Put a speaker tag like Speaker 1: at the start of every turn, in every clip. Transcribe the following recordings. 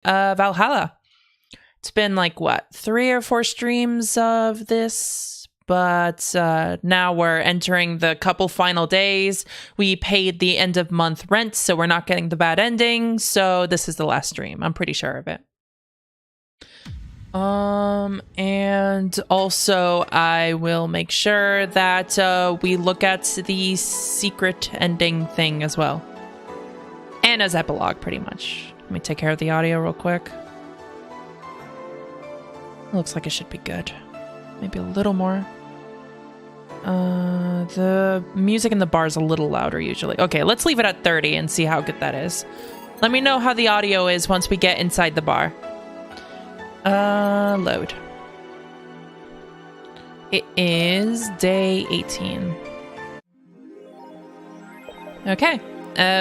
Speaker 1: Valhalla. It's been like, what, 3 or 4 streams of this? But now we're entering the couple final days. We paid the end of month rent, so we're not getting the bad ending. So this is the last stream. I'm pretty sure of it. And also I will make sure that we look at the secret ending thing as well. And as epilogue, pretty much. Let me take care of the audio real quick. Looks like it should be good. Maybe a little more. The music in the bar is a little louder usually. Okay, let's leave it at 30 and see how good that is. Let me know how the audio is once we get inside the bar. Load. It is day 18. Okay.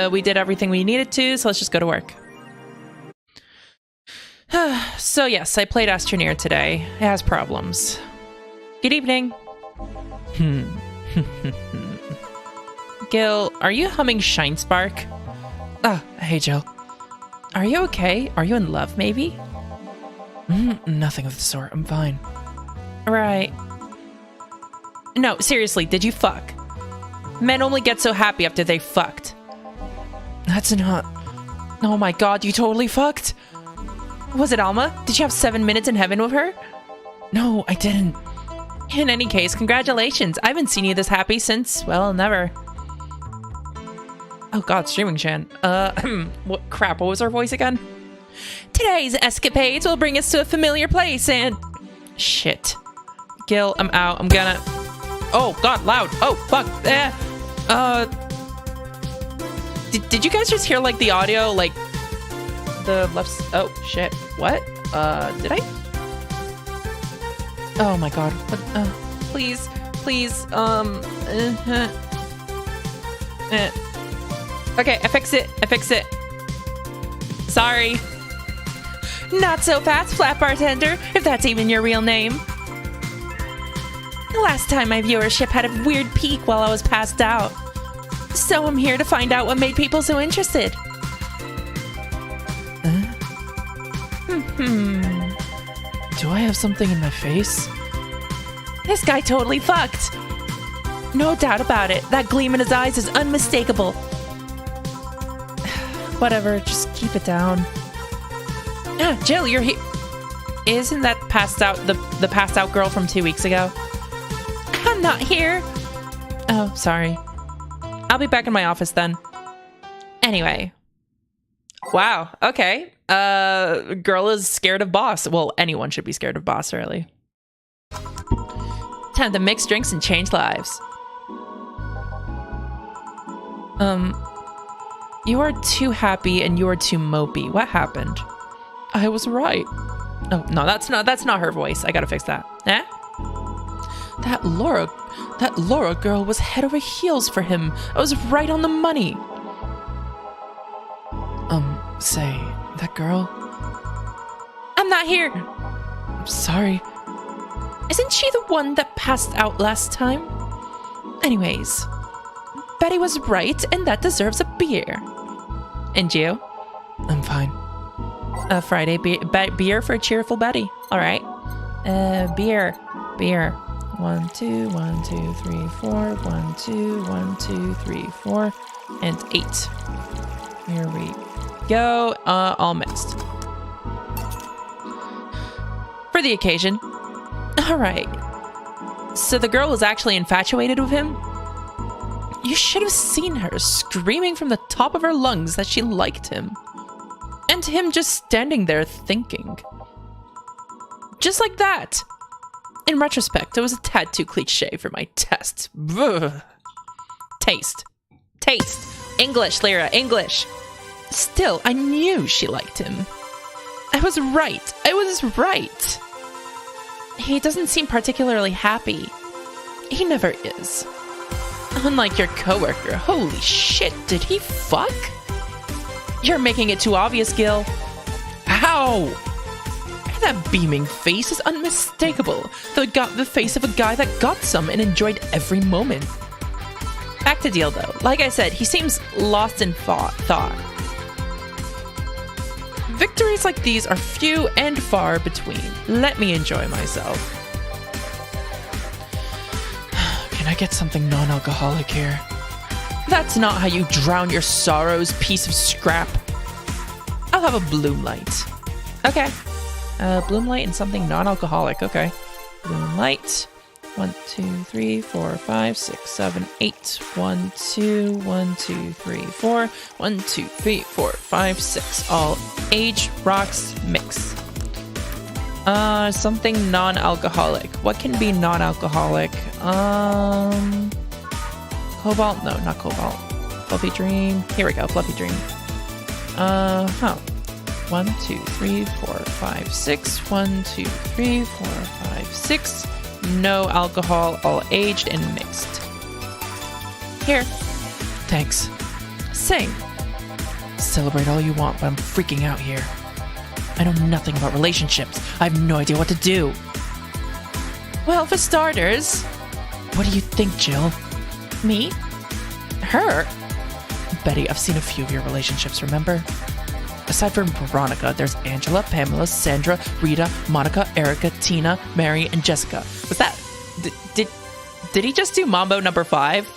Speaker 1: We did everything we needed to, so let's just go to work. So yes, I played Astroneer today. It has problems. Good evening. Gil, are you humming Shine Spark? Ah, hey Jill. Are you okay? Are you in love, maybe? Nothing of the sort. I'm fine. Right. No, seriously, did you fuck? Men only get so happy after they fucked. That's not... Oh my god, you totally fucked? Was it Alma? Did you have 7 minutes in heaven with her? No, I didn't. In any case, congratulations. I haven't seen you this happy since, well, never. Oh god, streaming Chan. What crap, what was her voice again? Today's escapades will bring us to a familiar place and... Shit. Gil, I'm out. I'm gonna... Oh god, loud. Oh, fuck. Did you guys just hear, like, the audio, like... The left... Oh, shit. What? Did I? Oh my god. What? Please. Please. Okay, I fixed it. I fixed it. Sorry. Not so fast, Flat Bartender, if that's even your real name. The last time my viewership had a weird peak while I was passed out. So I'm here to find out what made people so interested. Do I have something in my face? This guy totally fucked. No doubt about it. That gleam in his eyes is unmistakable. Whatever, just keep it down. Jill, you're here. Isn't that passed out the passed out girl from 2 weeks ago? I'm not here. Oh, sorry. I'll be back in my office then. Anyway. Wow, okay. Girl is scared of boss. Well, anyone should be scared of boss, really. Time to mix drinks and change lives. You are too happy and you are too mopey. What happened? I was right. Oh, no, that's not her voice. I gotta fix that. Eh? That Laura girl was head over heels for him. I was right on the money. Say, that girl? I'm not here. I'm sorry. Isn't she the one that passed out last time? Anyways, Betty was right, and that deserves a beer. And you? I'm fine. A Friday beer for a cheerful Betty. All right. Beer. 1, 2, 1, 2, 3, 4. 1, 2, 1, 2, 3, 4, and 8. Here we go. All mixed. For the occasion. All right. So the girl was actually infatuated with him? You should have seen her screaming from the top of her lungs that she liked him. And him just standing there thinking. Just like that. In retrospect, it was a tad too cliche for my test. Ugh. Taste. English, Lyra, English. Still, I knew she liked him. I was right. He doesn't seem particularly happy. He never is. Unlike your coworker, holy shit, did he fuck? You're making it too obvious, Gil. How? That beaming face is unmistakable. The face of a guy that got some and enjoyed every moment. Back to deal though. Like I said, he seems lost in thought. Victories like these are few and far between. Let me enjoy myself. Can I get something non-alcoholic here? That's not how you drown your sorrows, piece of scrap. I'll have a Bloom Light. Okay. Bloom Light and something non-alcoholic. Okay. Bloom Light. 1, 2, 3, 4, 5, 6, 7, 8. 1, 2, 1, 2, 3, 4. 1, 2, 3, 4, 5, 6. All age rocks mix. Something non-alcoholic. What can be non-alcoholic? Cobalt? No, not Cobalt. Fluffy Dream. Here we go, Fluffy Dream. 1, 2, 3, 4, 5, 6. 1, 2, 3, 4, 5, 6. No alcohol, all aged and mixed. Here. Thanks. Sing. Celebrate all you want, but I'm freaking out here. I know nothing about relationships. I have no idea what to do. Well, for starters... What do you think, Jill? Me? Her? Betty, I've seen a few of your relationships, remember? Aside from Veronica, there's Angela, Pamela, Sandra, Rita, Monica, Erica, Tina, Mary, and Jessica. Was that... Did he just do Mambo number 5?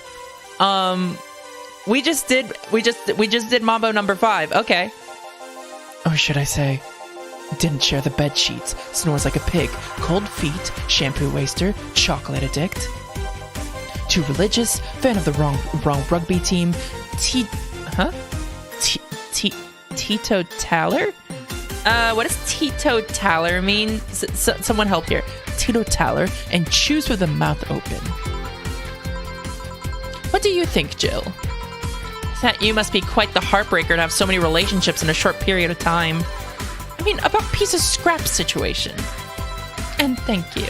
Speaker 1: We just did Mambo number 5. Okay. Or should I say, didn't share the bed sheets, snores like a pig, cold feet, shampoo waster, chocolate addict. Too religious, fan of the wrong rugby team, teetotaler? What does teetotaler mean? Someone help here. Teetotaler, and choose with the mouth open. What do you think, Jill? That you must be quite the heartbreaker to have so many relationships in a short period of time. I mean, about piece of scrap situation. And thank you.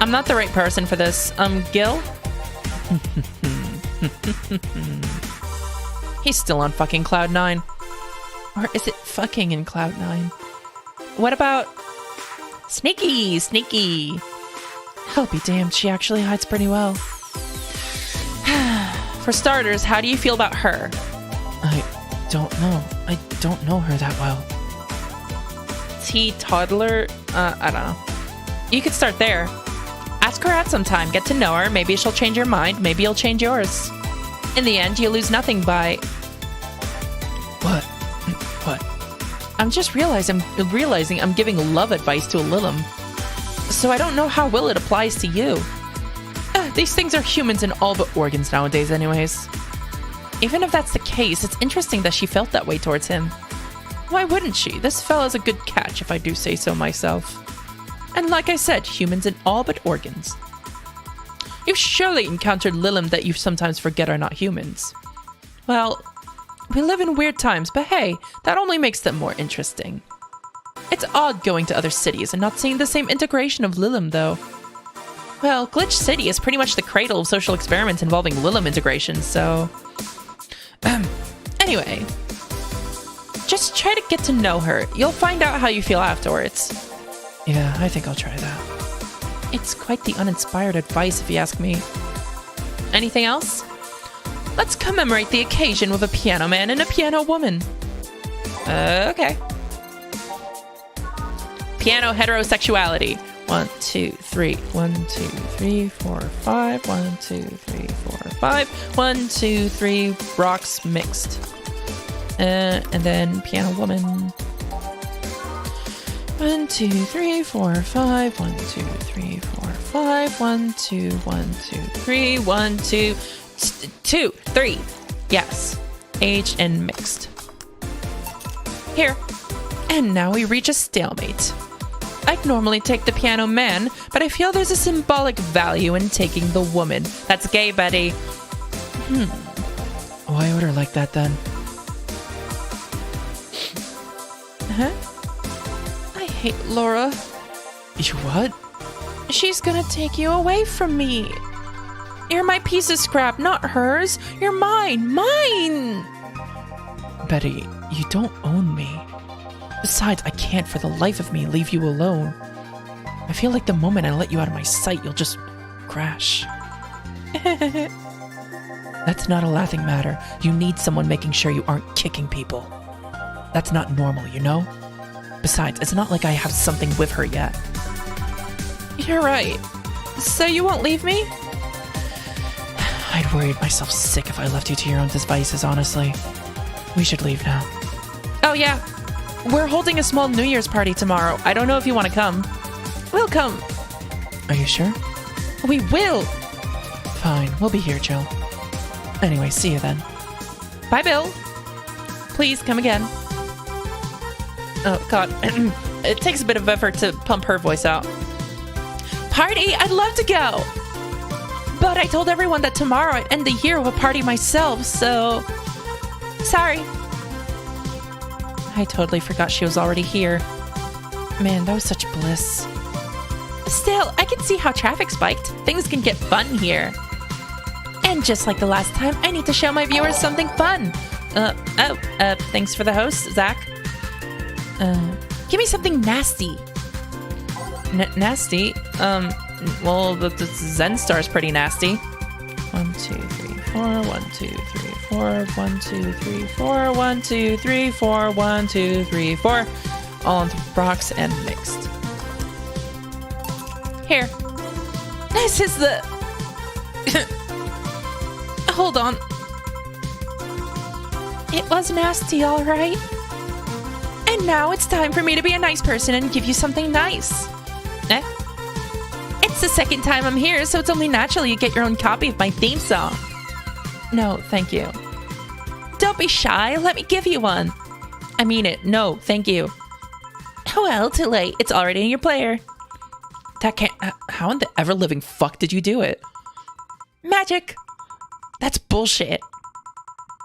Speaker 1: I'm not the right person for this. Gil? He's still on fucking Cloud 9. Or is it fucking in Cloud 9? What about... Sneaky! Sneaky! I'll be damned, she actually hides pretty well. For starters, how do you feel about her? I don't know. I don't know her that well. Toddler? I don't know. You could start there. Ask her out sometime, get to know her, maybe she'll change your mind, maybe you'll change yours. In the end, you lose nothing by... What? What? I'm just realizing I'm giving love advice to a Lilim. So I don't know how well it applies to you. These things are humans in all but organs nowadays anyways. Even if that's the case, it's interesting that she felt that way towards him. Why wouldn't she? This fella's a good catch, if I do say so myself. And like I said, humans in all but organs. You've surely encountered Lilim that you sometimes forget are not humans. Well, we live in weird times, but hey, that only makes them more interesting. It's odd going to other cities and not seeing the same integration of Lilim, though. Well, Glitch City is pretty much the cradle of social experiments involving Lilim integration, so... Anyway, just try to get to know her. You'll find out how you feel afterwards. Yeah, I think I'll try that. It's quite the uninspired advice, if you ask me. Anything else? Let's commemorate the occasion with a piano man and a piano woman. Okay. Piano heterosexuality. 1, 2, 3. 1, 2, 3, 4, 5. 1, 2, 3, 4, 5. 1, 2, 3. Rocks mixed. And then piano woman. 1, 2, 3, 4, 5. 1, 2, 3, 4, 5. 1, 2, 1, 2, 3. 1, 2, 2, 3. Yes. Aged and mixed. Here. And now we reach a stalemate. I'd normally take the piano man, but I feel there's a symbolic value in taking the woman. That's gay, Betty. Why order like that, then? Huh? I hate Laura. You what? She's gonna take you away from me. You're my piece of scrap, not hers. You're mine. Mine! Betty, you don't own me. Besides, I can't for the life of me leave you alone. I feel like the moment I let you out of my sight, you'll just crash. That's not a laughing matter. You need someone making sure you aren't kicking people. That's not normal, you know? Besides, it's not like I have something with her yet. You're right. So you won't leave me? I'd worried myself sick if I left you to your own devices, honestly. We should leave now. Oh, yeah. We're holding a small New Year's party tomorrow. I don't know if you want to come. We'll come. Are you sure? We will. Fine. We'll be here, Jill. Anyway, see you then. Bye, Bill. Please, come again. Oh, God. It takes a bit of effort to pump her voice out. Party? I'd love to go. But I told everyone that tomorrow I'd end the year with a party myself, so... Sorry. I totally forgot she was already here. Man, that was such bliss. Still, I can see how traffic spiked. Things can get fun here. And just like the last time, I need to show my viewers something fun. Thanks for the host, Zach. Give me something nasty. Nasty? Well, the Zen Star's pretty nasty. 1, 2, 3, 4, 1, 2, 3, 4, 1, 2, 3, 4, 1, 2, 3, 4, 1, 2, 3, 4. All on the rocks and mixed. Here. This is the... Hold on. It was nasty, all right. And now it's time for me to be a nice person and give you something nice. Eh? It's the second time I'm here, so it's only natural you get your own copy of my theme song. No, thank you. Don't be shy. Let me give you one. I mean it. No, thank you. Well, too late. It's already in your player. That can't... How in the ever-living fuck did you do it? Magic. That's bullshit.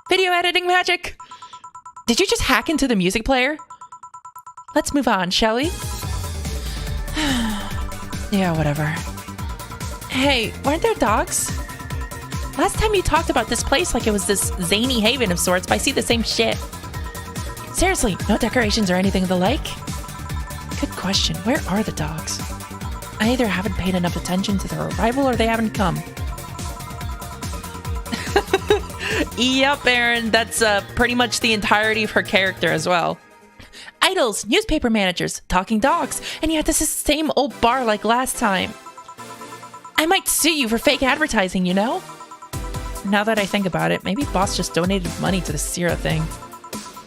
Speaker 1: Video editing magic. Did you just hack into the music player? Let's move on, shall we? Yeah, whatever. Hey, weren't there dogs? Last time you talked about this place like it was this zany haven of sorts, but I see the same shit. Seriously, no decorations or anything of the like? Good question. Where are the dogs? I either haven't paid enough attention to their arrival or they haven't come. Yep, Aaron, that's pretty much the entirety of her character as well. Idols, newspaper managers, talking dogs, and yet this is the same old bar like last time. I might sue you for fake advertising, you know? Now that I think about it, maybe Boss just donated money to the Sierra thing.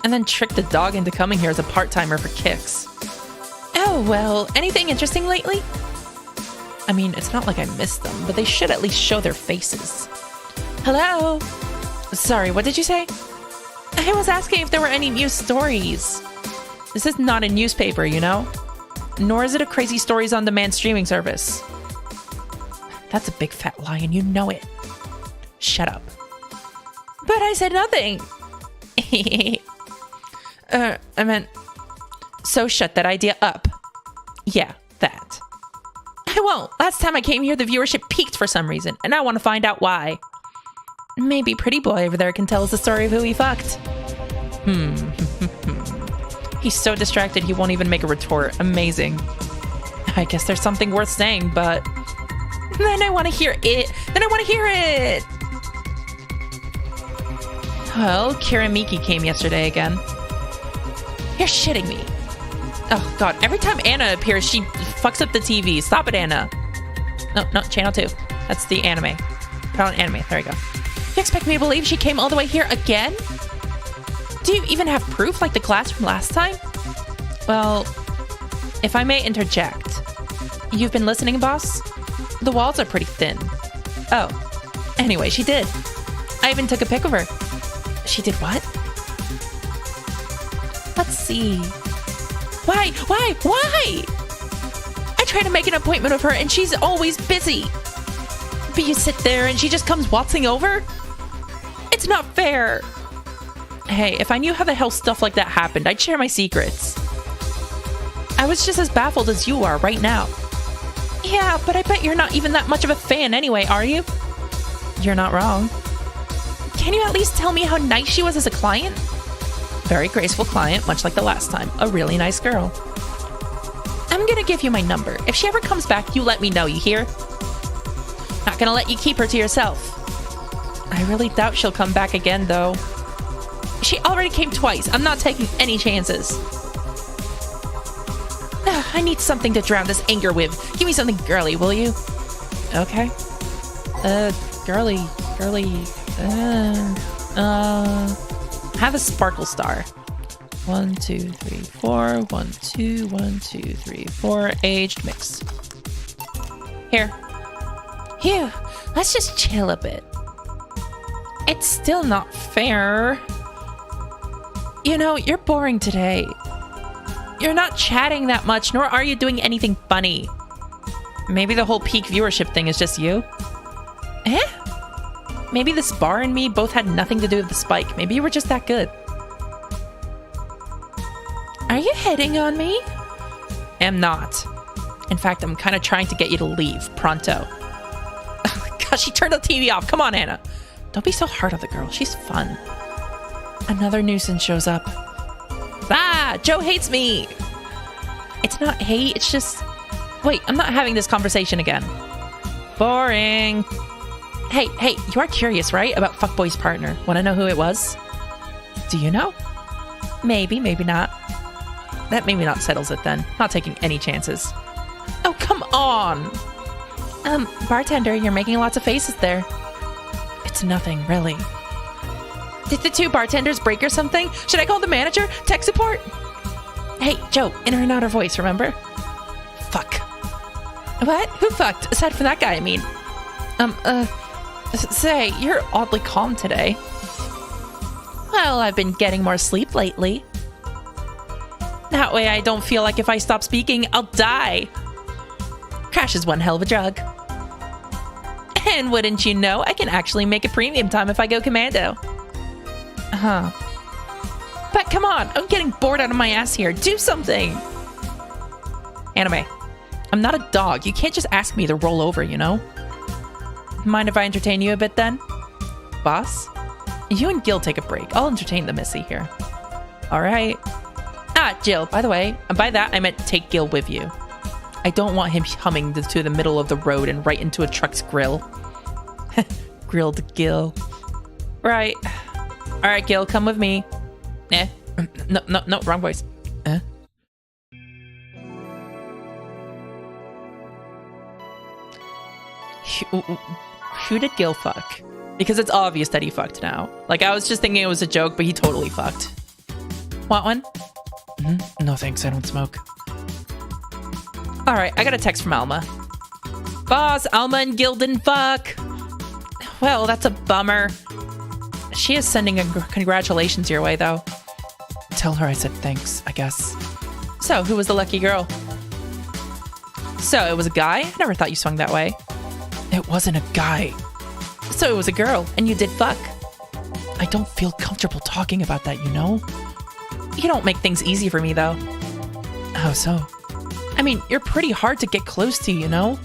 Speaker 1: And then tricked the dog into coming here as a part-timer for kicks. Oh, well, anything interesting lately? I mean, it's not like I missed them, but they should at least show their faces. Hello? Sorry, what did you say? I was asking if there were any news stories. This is not a newspaper, you know? Nor is it a Crazy Stories on Demand streaming service. That's a big fat lie and you know it. Shut up. But I said nothing. I meant... So shut that idea up. Yeah, that. I won't. Last time I came here, the viewership peaked for some reason, and I want to find out why. Maybe Pretty Boy over there can tell us the story of who he fucked. He's so distracted he won't even make a retort. Amazing. I guess there's something worth saying, but... Then I want to hear it. Well, Kiramiki came yesterday again. You're shitting me. Oh, God. Every time Anna appears, she fucks up the TV. Stop it, Anna. No, channel 2. That's the anime. Put on anime. There we go. You expect me to believe she came all the way here again? Do you even have proof like the class from last time? Well, if I may interject. You've been listening, boss? The walls are pretty thin. Oh. Anyway, she did. I even took a pic of her. She did what? Let's see. Why? I try to make an appointment with her and she's always busy. But you sit there and she just comes waltzing over? It's not fair. Hey, if I knew how the hell stuff like that happened, I'd share my secrets. I was just as baffled as you are right now. Yeah, but I bet you're not even that much of a fan anyway, are you? You're not wrong. Can you at least tell me how nice she was as a client? Very graceful client, much like the last time. A really nice girl. I'm gonna give you my number. If she ever comes back, you let me know, you hear? Not gonna let you keep her to yourself. I really doubt she'll come back again, though. She already came twice. I'm not taking any chances. I need something to drown this anger with. Give me something girly, will you? Okay. Girly. Have a sparkle star. 1, 2, 3, 4. 1, 2, 1, 2, 3, 4. Aged mix. Here. Phew. Let's just chill a bit. It's still not fair. You know, you're boring today. You're not chatting that much, nor are you doing anything funny. Maybe the whole peak viewership thing is just you? Eh? Maybe this bar and me both had nothing to do with the spike. Maybe you were just that good. Are you hitting on me? Am not. In fact, I'm kind of trying to get you to leave. Pronto. Oh, gosh, she turned the TV off. Come on, Anna. Don't be so hard on the girl. She's fun. Another nuisance shows up. Ah, Joe hates me. It's not hate. It's just... Wait, I'm not having this conversation again. Boring. Hey, you are curious, right? About Fuckboy's partner. Want to know who it was? Do you know? Maybe, maybe not. That maybe not settles it then. Not taking any chances. Oh, come on. Bartender, you're making lots of faces there. It's nothing, really. Did the two bartenders break or something? Should I call the manager? Tech support? Hey, Joe, in her and out her voice, remember? Fuck. What? Who fucked? Aside from that guy, I mean. Say, you're oddly calm today. Well, I've been getting more sleep lately. That way I don't feel like if I stop speaking, I'll die. Crash is one hell of a drug. And wouldn't you know, I can actually make a premium time if I go commando. Huh. But come on, I'm getting bored out of my ass here. Do something. Anime. I'm not a dog. You can't just ask me to roll over, you know? Mind if I entertain you a bit then? Boss? You and Gil take a break. I'll entertain the missy here. All right. Ah, Jill, by the way, and by that I meant take Gil with you. I don't want him humming to the middle of the road and right into a truck's grill. Grilled Gil. Right. All right, Gil, come with me. Eh. No, wrong voice. Eh? Who did Gil fuck? Because it's obvious that he fucked now. Like, I was just thinking it was a joke, but he totally fucked. Want one? No thanks, I don't smoke. Alright, I got a text from Alma. Boss, Alma and Gil didn't fuck. Well, that's a bummer. She is sending a congratulations your way, though. Tell her I said thanks, I guess. So, who was the lucky girl? So, it was a guy? I never thought you swung that way. It wasn't a guy. So, it was a girl, and you did fuck. I don't feel comfortable talking about that, you know? You don't make things easy for me, though. How so? I mean, you're pretty hard to get close to, you know?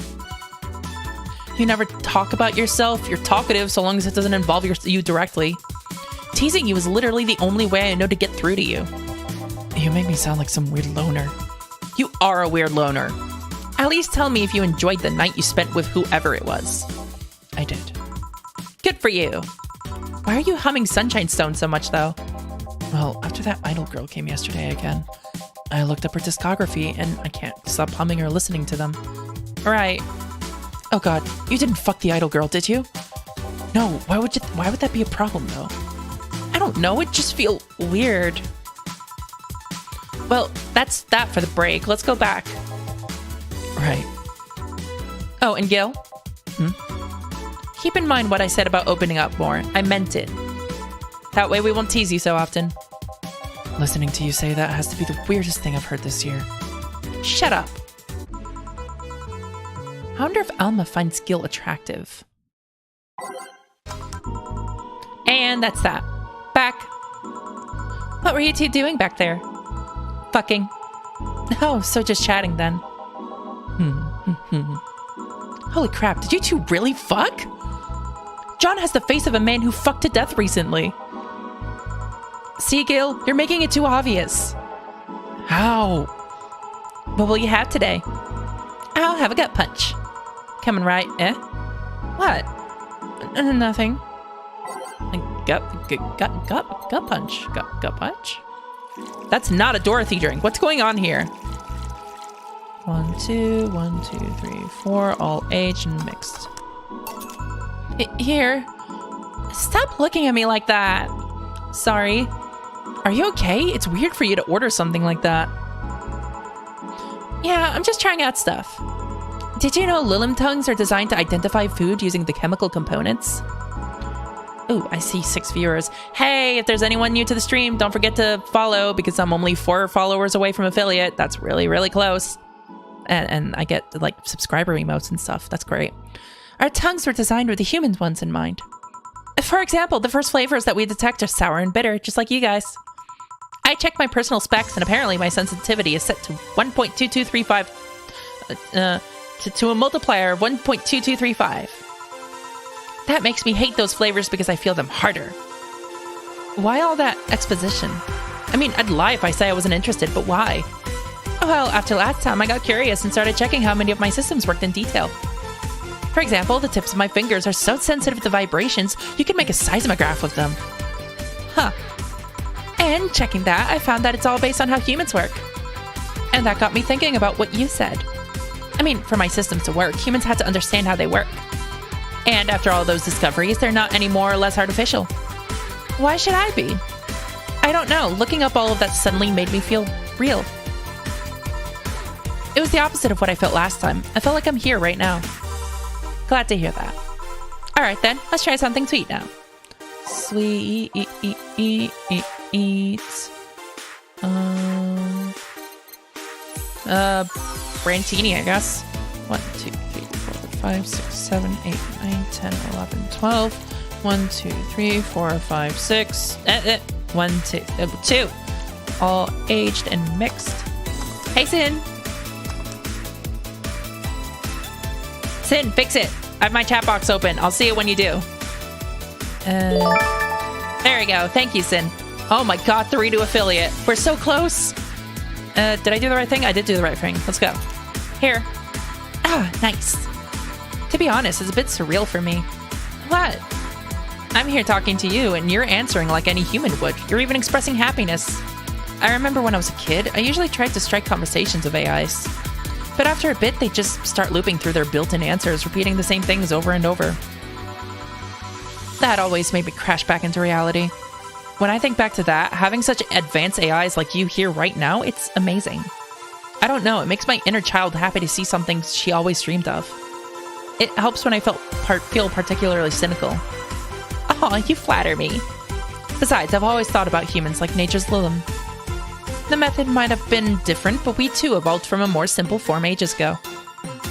Speaker 1: You never talk about yourself. You're talkative so long as it doesn't involve you directly. Teasing you is literally the only way I know to get through to you. You make me sound like some weird loner. You are a weird loner. At least tell me if you enjoyed the night you spent with whoever it was. I did. Good for you. Why are you humming Sunshine Stone so much, though? Well, after that idol girl came yesterday again, I looked up her discography and I can't stop humming or listening to them. Right. Oh god, you didn't fuck the idol girl, did you? No, why would that be a problem, though? I don't know, it just feel weird. Well, that's that for the break. Let's go back. Right. Oh, and Gil? Keep in mind what I said about opening up more. I meant it. That way we won't tease you so often. Listening to you say that has to be the weirdest thing I've heard this year. Shut up. I wonder if Alma finds Gil attractive. And that's that. Back. What were you two doing back there? Fucking. Oh, so just chatting then. Holy crap, did you two really fuck? John has the face of a man who fucked to death recently. See, Gil, you're making it too obvious. How? What will you have today? I'll have a gut punch. Coming right, eh? What? Nothing. gut punch. Gut punch? That's not a Dorothy drink. What's going on here? 1, 2, 1, 2, 3, 4, all aged and mixed. Here. Stop looking at me like that. Sorry. Are you okay? It's weird for you to order something like that. Yeah, I'm just trying out stuff. Did you know Lilim tongues are designed to identify food using the chemical components? Ooh, I see 6 viewers. Hey, if there's anyone new to the stream, don't forget to follow because I'm only 4 followers away from affiliate. That's really, really close. And I get like subscriber emotes and stuff. That's great. Our tongues were designed with the human ones in mind. For example, the first flavors that we detect are sour and bitter, just like you guys. I checked my personal specs and apparently my sensitivity is set to 1.2235 to a multiplier of 1.2235. That makes me hate those flavors because I feel them harder. Why all that exposition? I mean, I'd lie if I say I wasn't interested, but why? Well, after last time, I got curious and started checking how many of my systems worked in detail. For example, the tips of my fingers are so sensitive to vibrations, you can make a seismograph with them. Huh. And checking that, I found that it's all based on how humans work. And that got me thinking about what you said. I mean, for my systems to work, humans had to understand how they work. And after all those discoveries, they're not any more or less artificial. Why should I be? I don't know. Looking up all of that suddenly made me feel real. It was the opposite of what I felt last time. I felt like I'm here right now. Glad to hear that. Alright then, let's try something sweet now. Sweet. Brantini, I guess. 1, 2, 3, 4, 5, 6, 7, 8, 9, 10, 11, 12. 1, 2, 3, 4, 5, 6. 1, 2. 2. All aged and mixed. Hey, Sin. Sin, fix it. I have my chat box open. I'll see it when you do. There we go. Thank you, Sin. Oh my god, 3 to affiliate. We're so close. Did I do the right thing? I did do the right thing. Let's go. Here. Ah, nice. To be honest, it's a bit surreal for me. What? I'm here talking to you, and you're answering like any human would. You're even expressing happiness. I remember when I was a kid, I usually tried to strike conversations with AIs. But after a bit, they just start looping through their built-in answers, repeating the same things over and over. That always made me crash back into reality. When I think back to that, having such advanced AIs like you here right now, it's amazing. I don't know, it makes my inner child happy to see something she always dreamed of. It helps when I feel particularly cynical. Aw, you flatter me. Besides, I've always thought about humans like nature's Lilim. The method might have been different, but we too evolved from a more simple form ages ago.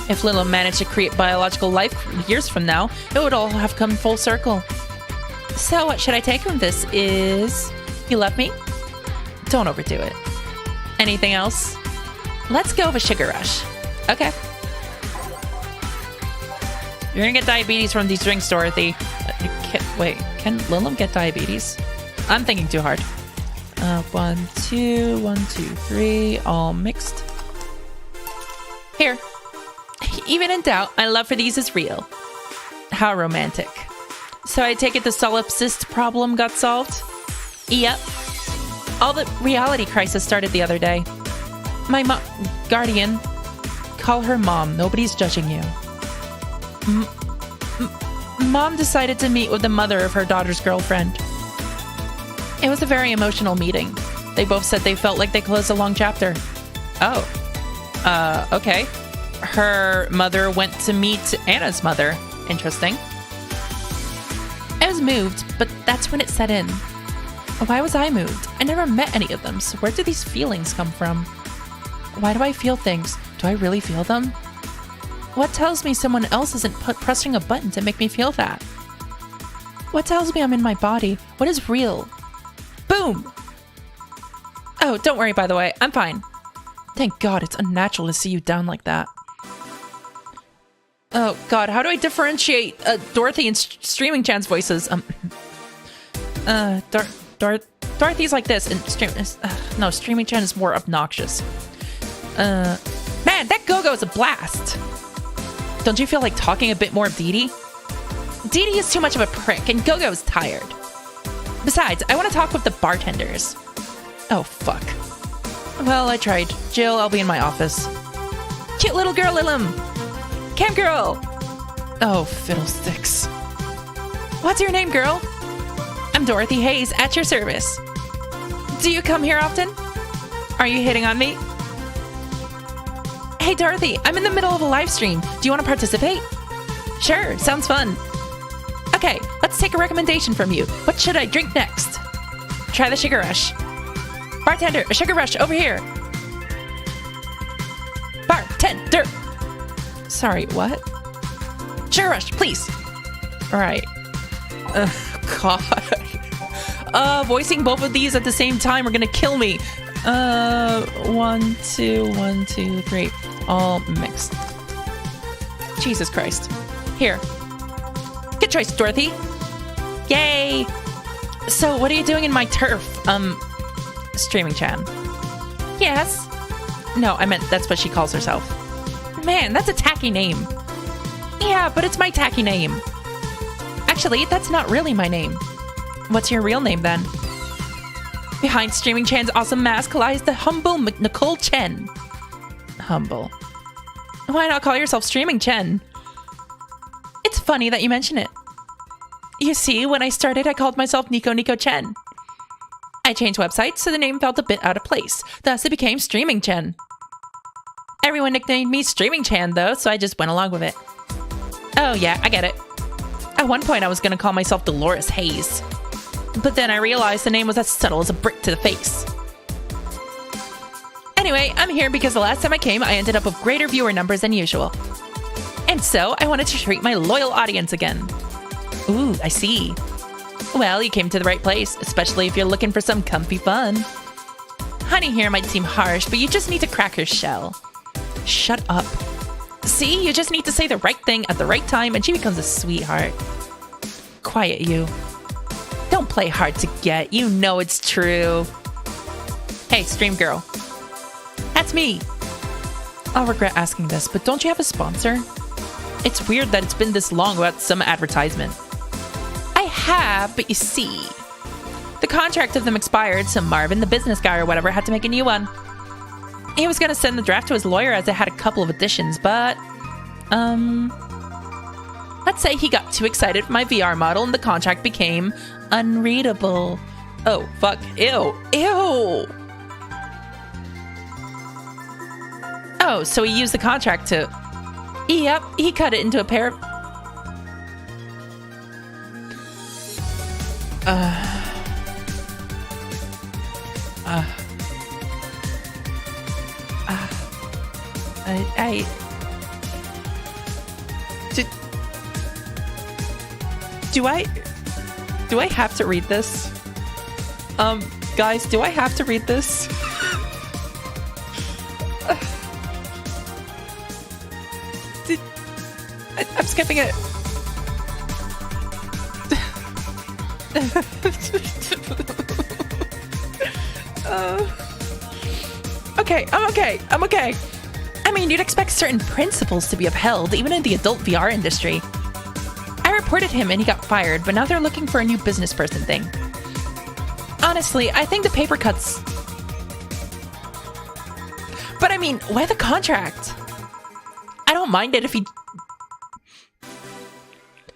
Speaker 1: If Lilim managed to create biological life years from now, it would all have come full circle. So what should I take from this is... You love me? Don't overdo it. Anything else? Let's go with a sugar rush. Okay. You're gonna get diabetes from these drinks, Dorothy. Wait, can Lilim get diabetes? I'm thinking too hard. 1, 2, 1, 2, 3, all mixed. Here. Even in doubt, my love for these is real. How romantic. So I take it the solipsist problem got solved? Yep. All the reality crisis started the other day. My guardian. Call her Mom. Nobody's judging you. Mom decided to meet with the mother of her daughter's girlfriend. It was a very emotional meeting. They both said they felt like they closed a long chapter. Oh. Okay. Her mother went to meet Anna's mother. Interesting. I was moved, but that's when it set in. Why was I moved? I never met any of them, so where do these feelings come from? Why do I feel things? Do I really feel them? What tells me someone else isn't pressing a button to make me feel that? What tells me I'm in my body? What is real? Boom! Oh, don't worry, by the way. I'm fine. Thank God, it's unnatural to see you down like that. Oh, God, how do I differentiate Dorothy and Streaming Chan's voices? Dorothy's like this, and Streaming Chan is more obnoxious. Man, that Go-Go is a blast! Don't you feel like talking a bit more of Dee Dee? Dee Dee is too much of a prick, and Go-Go is tired. Besides, I want to talk with the bartenders. Oh, fuck. Well, I tried. Jill, I'll be in my office. Cute little girl, Lilim. Cam girl. Oh, fiddlesticks. What's your name, girl? I'm Dorothy Hayes, at your service. Do you come here often? Are you hitting on me? Hey, Dorothy, I'm in the middle of a live stream. Do you want to participate? Sure, sounds fun. Okay, let's take a recommendation from you. What should I drink next? Try the Sugar Rush. Bartender, a Sugar Rush over here. Bartender. Sorry, what? Sugar Rush, please. All right. God. Voicing both of these at the same time are gonna kill me. 1, 2, 1, 2, 3. All mixed. Jesus Christ. Here. Good choice, Dorothy. Yay. So, what are you doing in my turf? Streaming Chan. Yes. No, I meant that's what she calls herself. Man, that's a tacky name. Yeah, but it's my tacky name. Actually, that's not really my name. What's your real name then? Behind Streaming Chan's awesome mask lies the humble Nicole Chen. Humble. Why not call yourself Streaming Chen? It's funny that you mention it. You see, when I started, I called myself Nico Chen. I changed websites, so the name felt a bit out of place. Thus, it became Streaming Chen. Everyone nicknamed me Streaming Chan, though, so I just went along with it. Oh, yeah, I get it. At one point, I was going to call myself Dolores Hayes. But then I realized the name was as subtle as a brick to the face. Anyway, I'm here because the last time I came, I ended up with greater viewer numbers than usual. And so, I wanted to treat my loyal audience again. Ooh, I see. Well, you came to the right place, especially if you're looking for some comfy fun. Honey here might seem harsh, but you just need to crack her shell. Shut up. See, you just need to say the right thing at the right time and she becomes a sweetheart. Quiet, you. Don't play hard to get. You know it's true. Hey, stream girl. That's me. I'll regret asking this, but don't you have a sponsor? It's weird that it's been this long without some advertisement. I have, but you see, the contract of them expired, so Marvin, the business guy or whatever, had to make a new one. He was gonna send the draft to his lawyer as it had a couple of additions, but, let's say he got too excited for my VR model and the contract became unreadable. Oh, fuck. Ew. Ew. Oh, so he used the contract to... Yep, he cut it into a pair of... Do I have to read this? Guys, do I have to read this? I'm skipping it. Okay, I'm okay. I mean, you'd expect certain principles to be upheld, even in the adult VR industry. I reported him and he got fired, but now they're looking for a new business person thing. Honestly, I think the paper cuts... But I mean, why the contract? I don't mind it if he...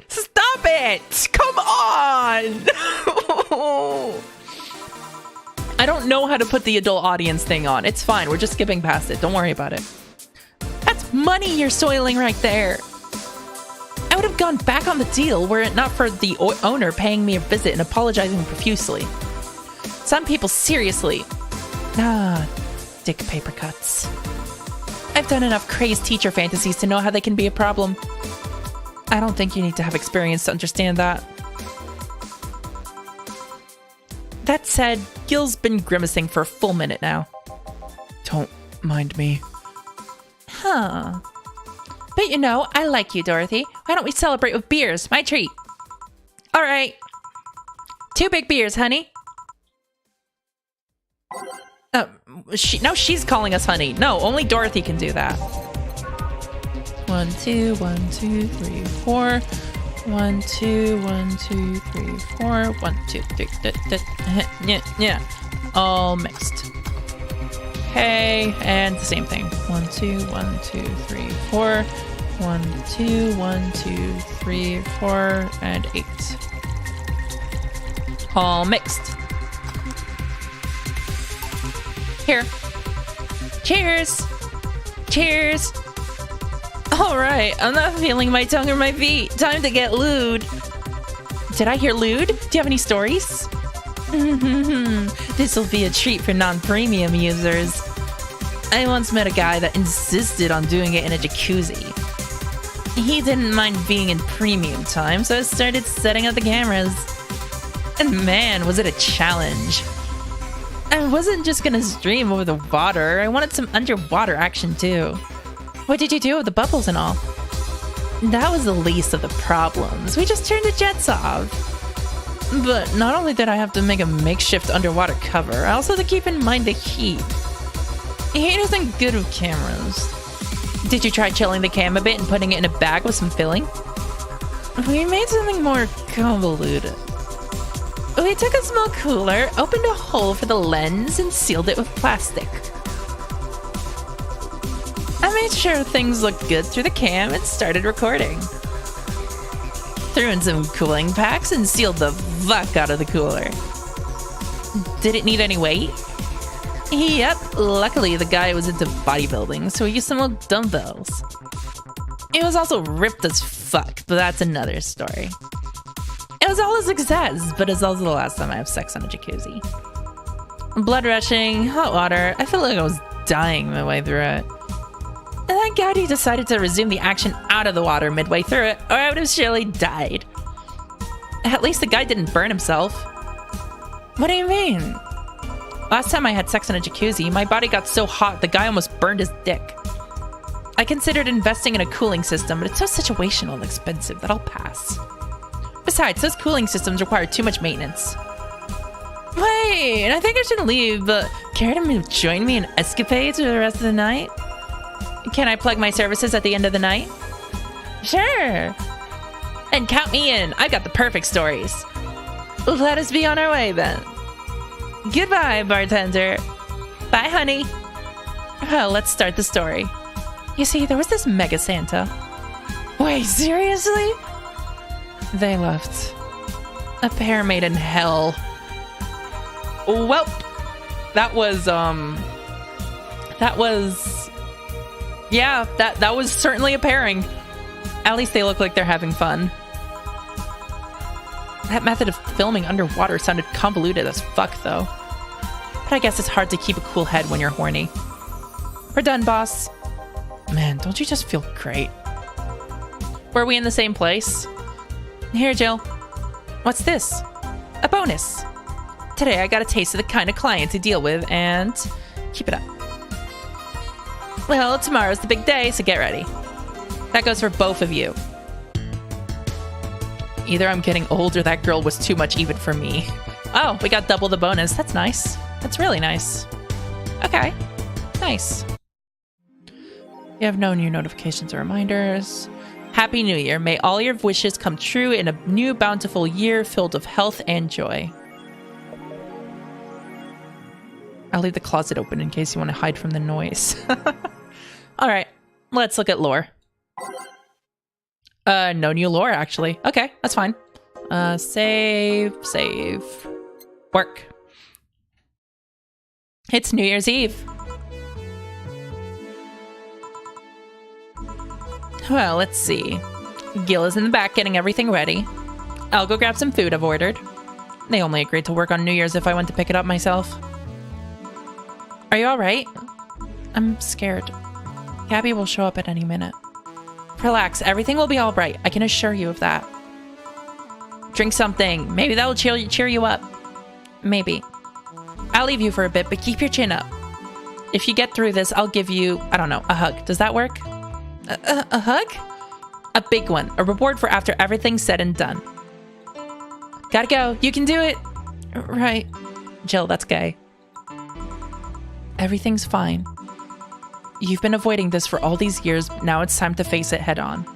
Speaker 1: Stop it! Come on! I don't know how to put the adult audience thing on. It's fine. We're just skipping past it. Don't worry about it. That's money you're soiling right there. I would have gone back on the deal were it not for the owner paying me a visit and apologizing profusely. Some people seriously... dick paper cuts. I've done enough crazed teacher fantasies to know how they can be a problem. I don't think you need to have experience to understand that. That said, Gil's been grimacing for a full minute now. Don't mind me. Huh. But you know, I like you, Dorothy. Why don't we celebrate with beers? My treat. All right. 2 big beers, honey. Now she's calling us honey. No, only Dorothy can do that. 1, 2, 1, 2, 3, 4. 1, 2, 1, 2, 3, 4. 1, 2, 3. Yeah. All mixed. Okay, and the same thing. 1, 2, 1, 2, 3, 4. 1, 2, 1, 2, 3, 4, and 8. All mixed. Here. Cheers! Cheers! Alright, I'm not feeling my tongue or my feet. Time to get lewd. Did I hear lewd? Do you have any stories? This'll be a treat for non-premium users. I once met a guy that insisted on doing it in a jacuzzi. He didn't mind being in premium time, so I started setting up the cameras. And man, was it a challenge. I wasn't just gonna stream over the water, I wanted some underwater action too. What did you do with the bubbles and all? That was the least of the problems. We just turned the jets off. But not only did I have to make a makeshift underwater cover, I also had to keep in mind the heat. Heat isn't good with cameras. Did you try chilling the cam a bit and putting it in a bag with some filling? We made something more convoluted. We took a small cooler, opened a hole for the lens, and sealed it with plastic. I made sure things looked good through the cam and started recording. Threw in some cooling packs and sealed the fuck out of the cooler. Did it need any weight? Yep, luckily the guy was into bodybuilding, so he used some old dumbbells. It was also ripped as fuck, but that's another story. It was all a success, but it's also the last time I have sex on a jacuzzi. Blood rushing, hot water, I felt like I was dying midway through it. And thank God he decided to resume the action out of the water midway through it, or I would have surely died. At least the guy didn't burn himself. What do you mean? Last time I had sex in a jacuzzi, my body got so hot the guy almost burned his dick. I considered investing in a cooling system, but it's so situational and expensive that I'll pass. Besides, those cooling systems require too much maintenance. Wait, I think I should leave, but care to join me in escapades for the rest of the night? Can I plug my services at the end of the night? Sure. And count me in. I've got the perfect stories. Let us be on our way then. Goodbye, bartender. Bye, honey. Well, let's start the story. You see, there was this mega Santa. Wait, seriously? They left. A pair made in hell. Well, that was certainly a pairing. At least they look like they're having fun. That method of filming underwater sounded convoluted as fuck, though. But I guess it's hard to keep a cool head when you're horny. We're done, boss. Man, don't you just feel great? Were we in the same place? Here, Jill. What's this? A bonus. Today I got a taste of the kind of client to deal with, and keep it up. Well, tomorrow's the big day, so get ready. That goes for both of you. Either I'm getting old or that girl was too much even for me. Oh, we got double the bonus. That's nice. That's really nice. Okay. Nice. You have no new notifications or reminders. Happy New Year. May all your wishes come true in a new bountiful year filled with health and joy. I'll leave the closet open in case you want to hide from the noise. All right, let's look at lore. No new lore, actually. Okay, that's fine. Save. Work. It's New Year's Eve. Well, let's see. Gil is in the back getting everything ready. I'll go grab some food I've ordered. They only agreed to work on New Year's if I went to pick it up myself. Are you alright? I'm scared. Gabby will show up at any minute. Relax, everything will be alright. I can assure you of that. Drink something. Maybe that will cheer you up. Maybe. I'll leave you for a bit, but keep your chin up. If you get through this, I'll give you, I don't know, a hug. Does that work? A hug? A big one. A reward for after everything's said and done. Gotta go. You can do it. Right. Jill, that's gay. Everything's fine. You've been avoiding this for all these years. Now it's time to face it head on.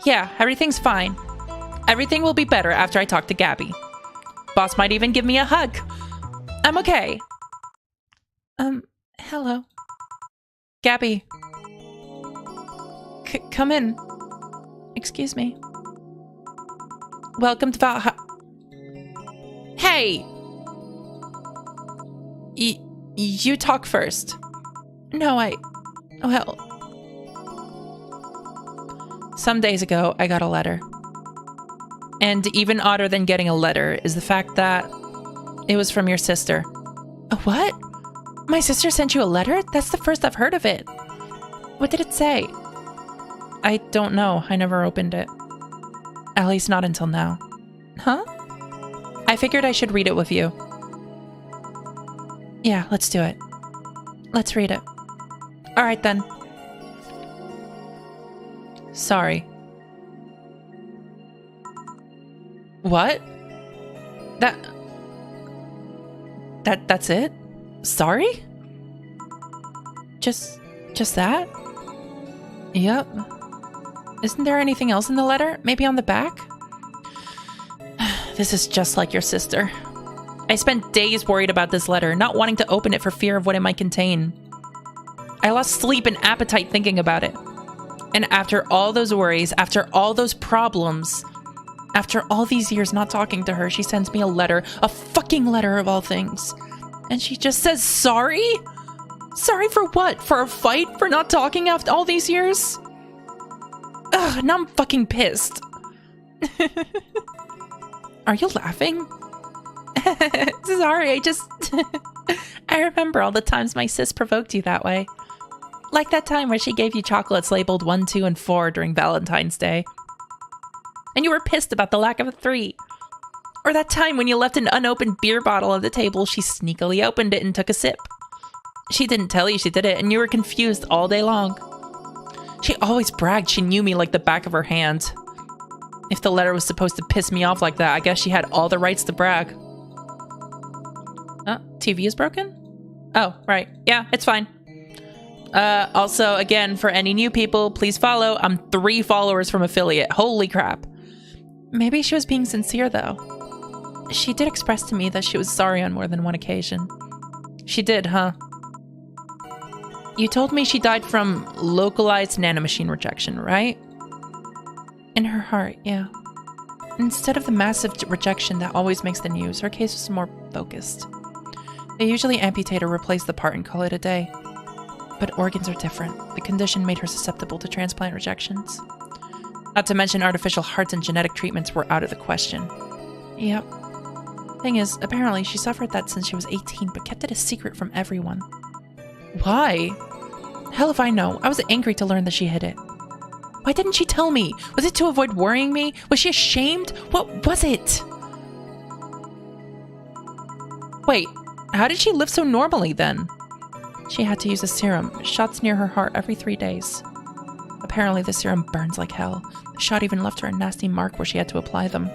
Speaker 1: Yeah, everything's fine. Everything will be better after I talk to Gabby. Boss might even give me a hug. I'm okay. Hello. Gabby. Come in. Excuse me. Welcome to Valhalla. Hey! You talk first. No, well... Some days ago, I got a letter. And even odder than getting a letter is the fact that it was from your sister. A what? My sister sent you a letter? That's the first I've heard of it. What did it say? I don't know. I never opened it. At least not until now. Huh? I figured I should read it with you. Yeah, let's do it. Let's read it. All right, then. Sorry. What? That's it? Sorry? Just that? Yep. Isn't there anything else in the letter? Maybe on the back? This is just like your sister. I spent days worried about this letter, not wanting to open it for fear of what it might contain. I lost sleep and appetite thinking about it. And after all those worries, after all those problems, after all these years not talking to her, she sends me a letter, a fucking letter of all things. And she just says sorry? Sorry for what? For a fight? For not talking after all these years? Ugh, now I'm fucking pissed. Are you laughing? Sorry, I just... I remember all the times my sis provoked you that way. Like that time where she gave you chocolates labeled 1, 2, and 4 during Valentine's Day. And you were pissed about the lack of a 3. Or that time when you left an unopened beer bottle on the table, she sneakily opened it and took a sip. She didn't tell you she did it, and you were confused all day long. She always bragged she knew me like the back of her hand. If the letter was supposed to piss me off like that, I guess she had all the rights to brag. TV is broken? Oh, right. Yeah, it's fine. Also, again, for any new people, please follow. I'm 3 followers from affiliate. Holy crap. Maybe she was being sincere, though. She did express to me that she was sorry on more than one occasion. She did, huh? You told me she died from localized nanomachine rejection, right? In her heart, yeah. Instead of the massive rejection that always makes the news, her case was more focused. They usually amputate or replace the part and call it a day. But organs are different. The condition made her susceptible to transplant rejections. Not to mention artificial hearts and genetic treatments were out of the question. Yep. Thing is, apparently she suffered that since she was 18, but kept it a secret from everyone. Why? Hell if I know. I was angry to learn that she hid it. Why didn't she tell me? Was it to avoid worrying me? Was she ashamed? What was it? Wait, how did she live so normally then? She had to use a serum, shots near her heart every 3 days. Apparently the serum burns like hell. The shot even left her a nasty mark where she had to apply them.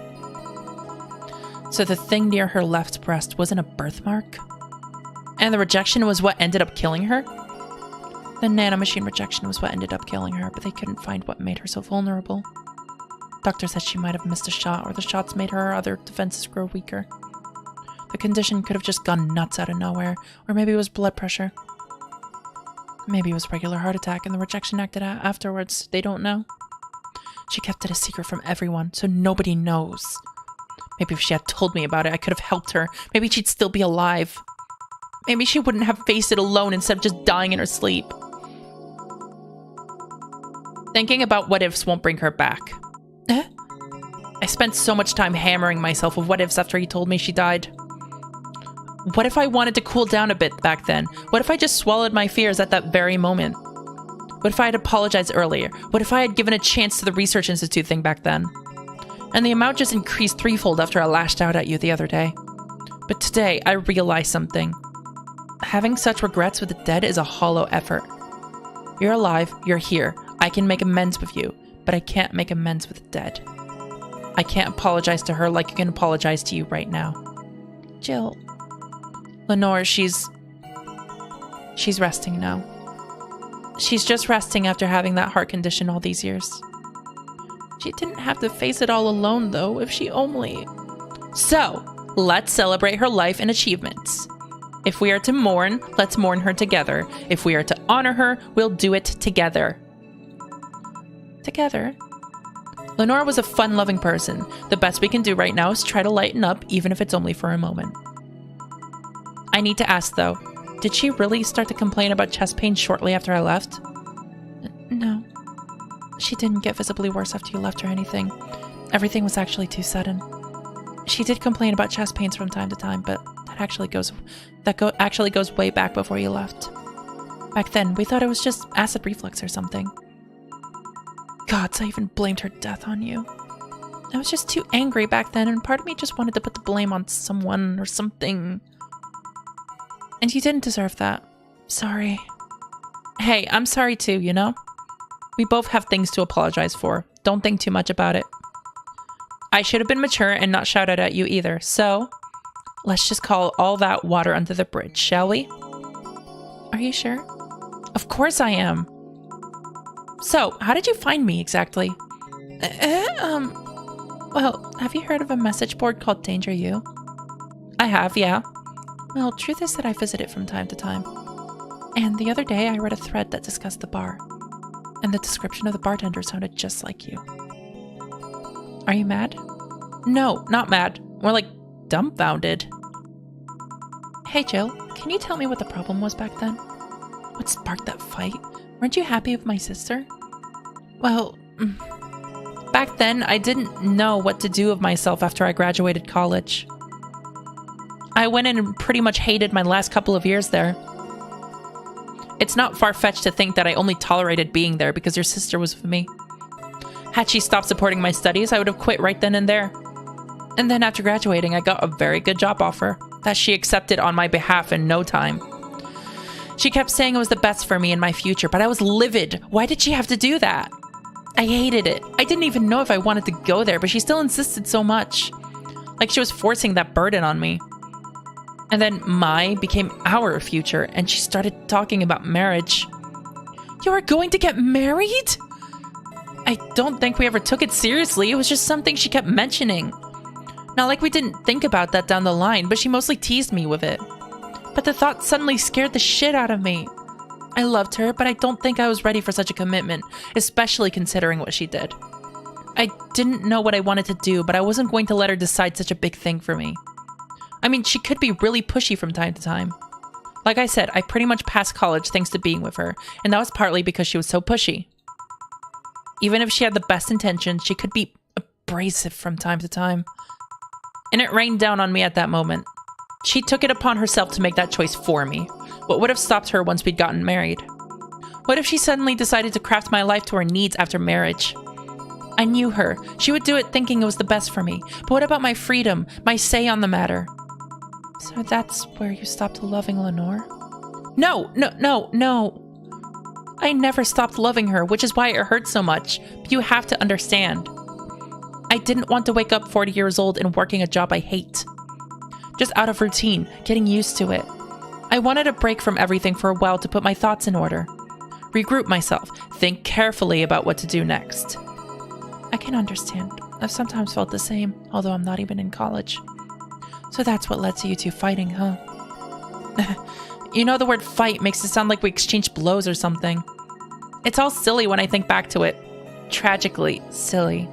Speaker 1: So the thing near her left breast wasn't a birthmark? And the rejection was what ended up killing her? The nanomachine rejection was what ended up killing her, but they couldn't find what made her so vulnerable. Doctor said she might have missed a shot, or the shots made her other defenses grow weaker. The condition could have just gone nuts out of nowhere, or maybe it was blood pressure. Maybe it was regular heart attack and the rejection acted out afterwards. They don't know. She kept it a secret from everyone, so nobody knows. Maybe if she had told me about it, I could have helped her. Maybe she'd still be alive. Maybe she wouldn't have faced it alone instead of just dying in her sleep. Thinking about what ifs won't bring her back. I spent so much time hammering myself with what ifs after he told me she died. What if I wanted to cool down a bit back then? What if I just swallowed my fears at that very moment? What if I had apologized earlier? What if I had given a chance to the Research Institute thing back then? And the amount just increased threefold after I lashed out at you the other day. But today, I realized something. Having such regrets with the dead is a hollow effort. You're alive, you're here. I can make amends with you, but I can't make amends with the dead. I can't apologize to her like you can apologize to you right now. Jill. Lenore, she's resting now. She's just resting after having that heart condition all these years. She didn't have to face it all alone, though, if she only... So, let's celebrate her life and achievements. If we are to mourn, let's mourn her together. If we are to honor her, we'll do it together. Together? Lenore was a fun-loving person. The best we can do right now is try to lighten up, even if it's only for a moment. I need to ask, though, did she really start to complain about chest pain shortly after I left? No. She didn't get visibly worse after you left or anything. Everything was actually too sudden. She did complain about chest pains from time to time, but that actually goes way back before you left. Back then, we thought it was just acid reflux or something. Gods, I even blamed her death on you. I was just too angry back then, and part of me just wanted to put the blame on someone or something. And you didn't deserve that. Sorry. Hey, I'm sorry too, you know? We both have things to apologize for. Don't think too much about it. I should have been mature and not shouted at you either, so let's just call all that water under the bridge, shall we? Are you sure? Of course I am. So, how did you find me exactly? Well, have you heard of a message board called Danger U? I have, yeah. Well, truth is that I visit it from time to time. And the other day I read a thread that discussed the bar. And the description of the bartender sounded just like you. Are you mad? No, not mad. More like dumbfounded. Hey Jill, can you tell me what the problem was back then? What sparked that fight? Weren't you happy with my sister? Well, back then I didn't know what to do of myself after I graduated college. I went in and pretty much hated my last couple of years there. It's not far-fetched to think that I only tolerated being there because your sister was with me. Had she stopped supporting my studies, I would have quit right then and there. And then after graduating, I got a very good job offer that she accepted on my behalf in no time. She kept saying it was the best for me and my future, but I was livid. Why did she have to do that? I hated it. I didn't even know if I wanted to go there, but she still insisted so much. Like she was forcing that burden on me. And then my became our future, and she started talking about marriage. You are going to get married? I don't think we ever took it seriously. It was just something she kept mentioning. Not like we didn't think about that down the line, but she mostly teased me with it. But the thought suddenly scared the shit out of me. I loved her, but I don't think I was ready for such a commitment, especially considering what she did. I didn't know what I wanted to do, but I wasn't going to let her decide such a big thing for me. I mean, she could be really pushy from time to time. Like I said, I pretty much passed college thanks to being with her, and that was partly because she was so pushy. Even if she had the best intentions, she could be abrasive from time to time. And it rained down on me at that moment. She took it upon herself to make that choice for me. What would have stopped her once we'd gotten married? What if she suddenly decided to craft my life to her needs after marriage? I knew her. She would do it thinking it was the best for me. But what about my freedom, my say on the matter? So that's where you stopped loving Lenore? No. I never stopped loving her, which is why it hurts so much. But you have to understand. I didn't want to wake up 40 years old and working a job I hate. Just out of routine, getting used to it. I wanted a break from everything for a while to put my thoughts in order. Regroup myself, think carefully about what to do next. I can understand. I've sometimes felt the same, although I'm not even in college. So that's what led to you two fighting, huh? You know, the word fight makes it sound like we exchanged blows or something. It's all silly when I think back to it. Tragically silly.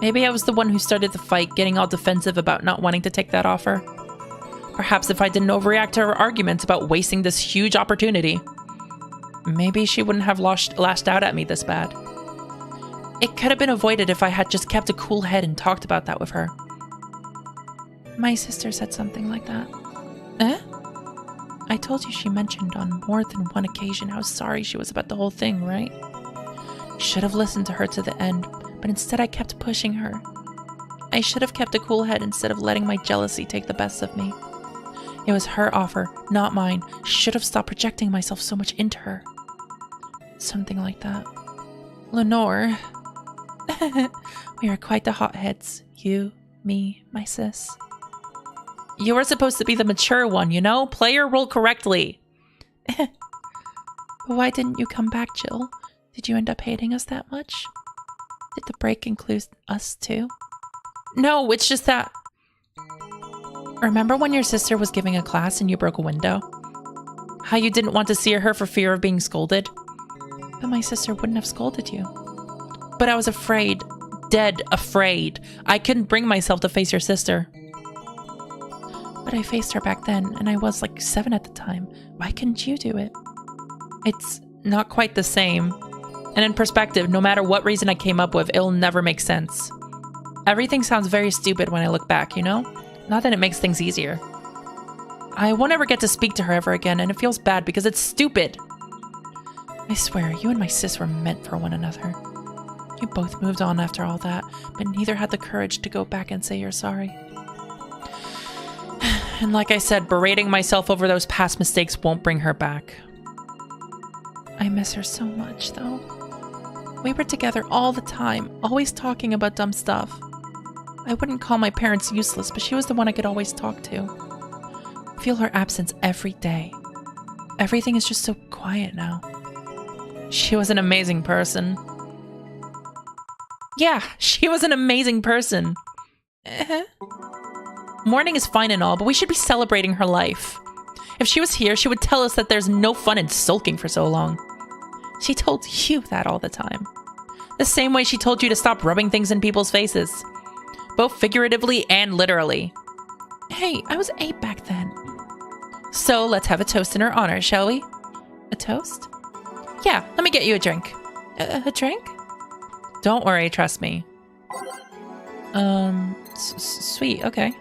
Speaker 1: Maybe I was the one who started the fight, getting all defensive about not wanting to take that offer. Perhaps if I didn't overreact to her arguments about wasting this huge opportunity, maybe she wouldn't have lashed out at me this bad. It could have been avoided if I had just kept a cool head and talked about that with her. My sister said something like that. Eh? I told you she mentioned on more than one occasion how sorry she was about the whole thing, right? Should have listened to her to the end, but instead I kept pushing her. I should have kept a cool head instead of letting my jealousy take the best of me. It was her offer, not mine. Should have stopped projecting myself so much into her. Something like that. Lenore. We are quite the hotheads. You, me, my sis. You were supposed to be the mature one, you know? Play your role correctly. But why didn't you come back, Jill? Did you end up hating us that much? Did the break include us too? No, it's just that... Remember when your sister was giving a class and you broke a window? How you didn't want to see her for fear of being scolded? But my sister wouldn't have scolded you. But I was afraid. Dead afraid. I couldn't bring myself to face your sister. But I faced her back then, and I was like 7 at the time. Why couldn't you do it? It's not quite the same. And in perspective, no matter what reason I came up with, it'll never make sense. Everything sounds very stupid when I look back, you know? Not that it makes things easier. I won't ever get to speak to her ever again, and it feels bad because it's stupid. I swear, you and my sis were meant for one another. You both moved on after all that, but neither had the courage to go back and say you're sorry. And like I said, berating myself over those past mistakes won't bring her back. I miss her so much, though. We were together all the time, always talking about dumb stuff. I wouldn't call my parents useless, but she was the one I could always talk to. I feel her absence every day. Everything is just so quiet now. She was an amazing person. Yeah, she was an amazing person. Mourning is fine and all, but we should be celebrating her life. If she was here, she would tell us that there's no fun in sulking for so long. She told you that all the time. The same way she told you to stop rubbing things in people's faces. Both figuratively and literally. Hey, I was 8 back then. So let's have a toast in her honor, shall we? A toast? Yeah, let me get you a drink. A drink? Don't worry, trust me. Sweet, okay.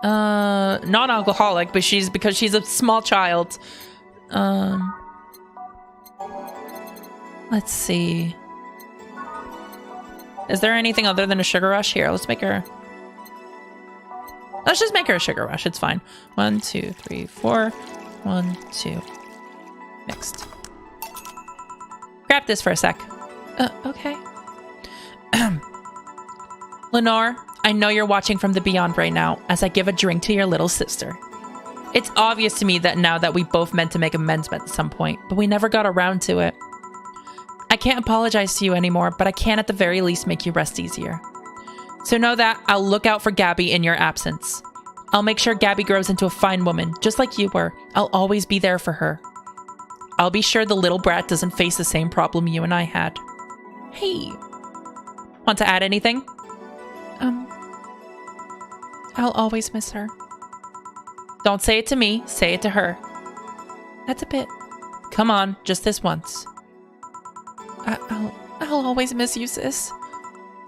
Speaker 1: Non-alcoholic, but because she's a small child. Let's see. Is there anything other than a sugar rush? Here, let's just make her a sugar rush. It's fine. 1, 2, 3, 4. 1, 2. Mixed. Grab this for a sec. Okay. Lenore, I know you're watching from the beyond right now as I give a drink to your little sister. It's obvious to me that now that we both meant to make amends at some point, but we never got around to it. I can't apologize to you anymore, but I can at the very least make you rest easier. So know that I'll look out for Gabby in your absence. I'll make sure Gabby grows into a fine woman, just like you were. I'll always be there for her. I'll be sure the little brat doesn't face the same problem you and I had. Hey. Want to add anything? I'll always miss her. Don't say it to me, say it to her. That's a bit. Come on, just this once. I'll always miss you, sis.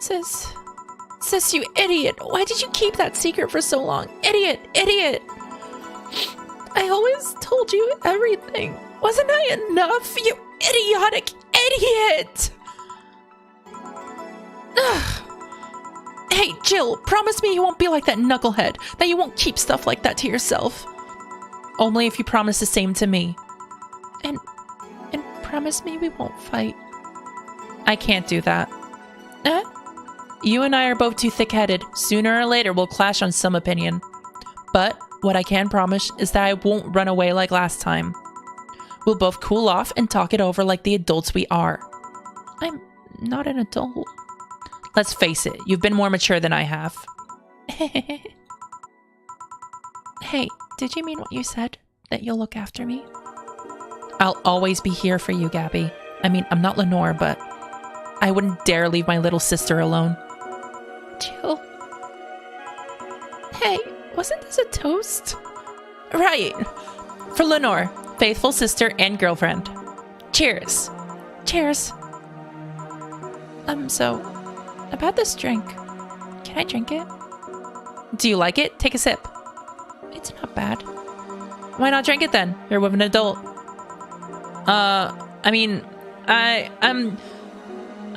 Speaker 1: Sis, you idiot. Why did you keep that secret for so long? Idiot. I always told you everything. Wasn't I enough, you idiotic idiot? Ugh. Hey, Jill, promise me you won't be like that knucklehead, that you won't keep stuff like that to yourself. Only if you promise the same to me. And promise me we won't fight. I can't do that. You and I are both too thick-headed. Sooner or later, we'll clash on some opinion. But what I can promise is that I won't run away like last time. We'll both cool off and talk it over like the adults we are. I'm not an adult. Let's face it, you've been more mature than I have. Hey, did you mean what you said? That you'll look after me? I'll always be here for you, Gabby. I mean, I'm not Lenore, but I wouldn't dare leave my little sister alone. Jill. Hey, wasn't this a toast? Right. For Lenore, faithful sister and girlfriend. Cheers. Cheers. So, about this drink. Can I drink it? Do you like it? Take a sip. It's not bad. Why not drink it then? You're with an adult. I mean, I'm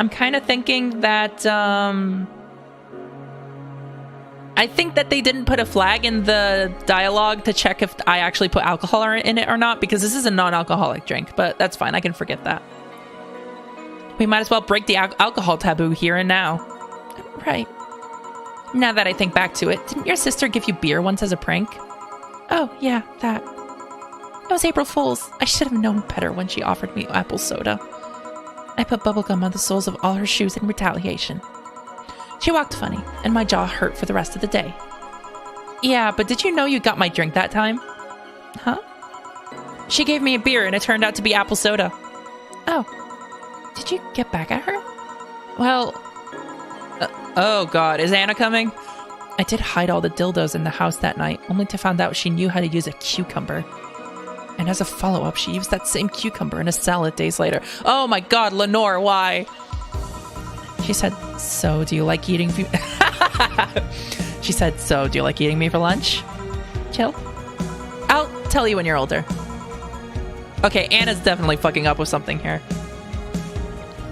Speaker 1: kind of thinking that, I think that they didn't put a flag in the dialogue to check if I actually put alcohol in it or not, because this is a non-alcoholic drink, but that's fine. I can forget that. We might as well break the alcohol taboo here and now. Right. Now that I think back to it, didn't your sister give you beer once as a prank? Oh, yeah, that. It was April Fool's. I should have known better when she offered me apple soda. I put bubblegum on the soles of all her shoes in retaliation. She walked funny, and my jaw hurt for the rest of the day. Yeah, but did you know you got my drink that time? Huh? She gave me a beer, and it turned out to be apple soda. Oh. Did you get back at her? Well... oh god, is Anna coming? I did hide all the dildos in the house that night, only to find out she knew how to use a cucumber. And as a follow-up, she used that same cucumber in a salad days later. Oh my god, Lenore, why? She said, so do you like eating me? She said, so do you like eating me for lunch? Chill. I'll tell you when you're older. Okay, Anna's definitely fucking up with something here.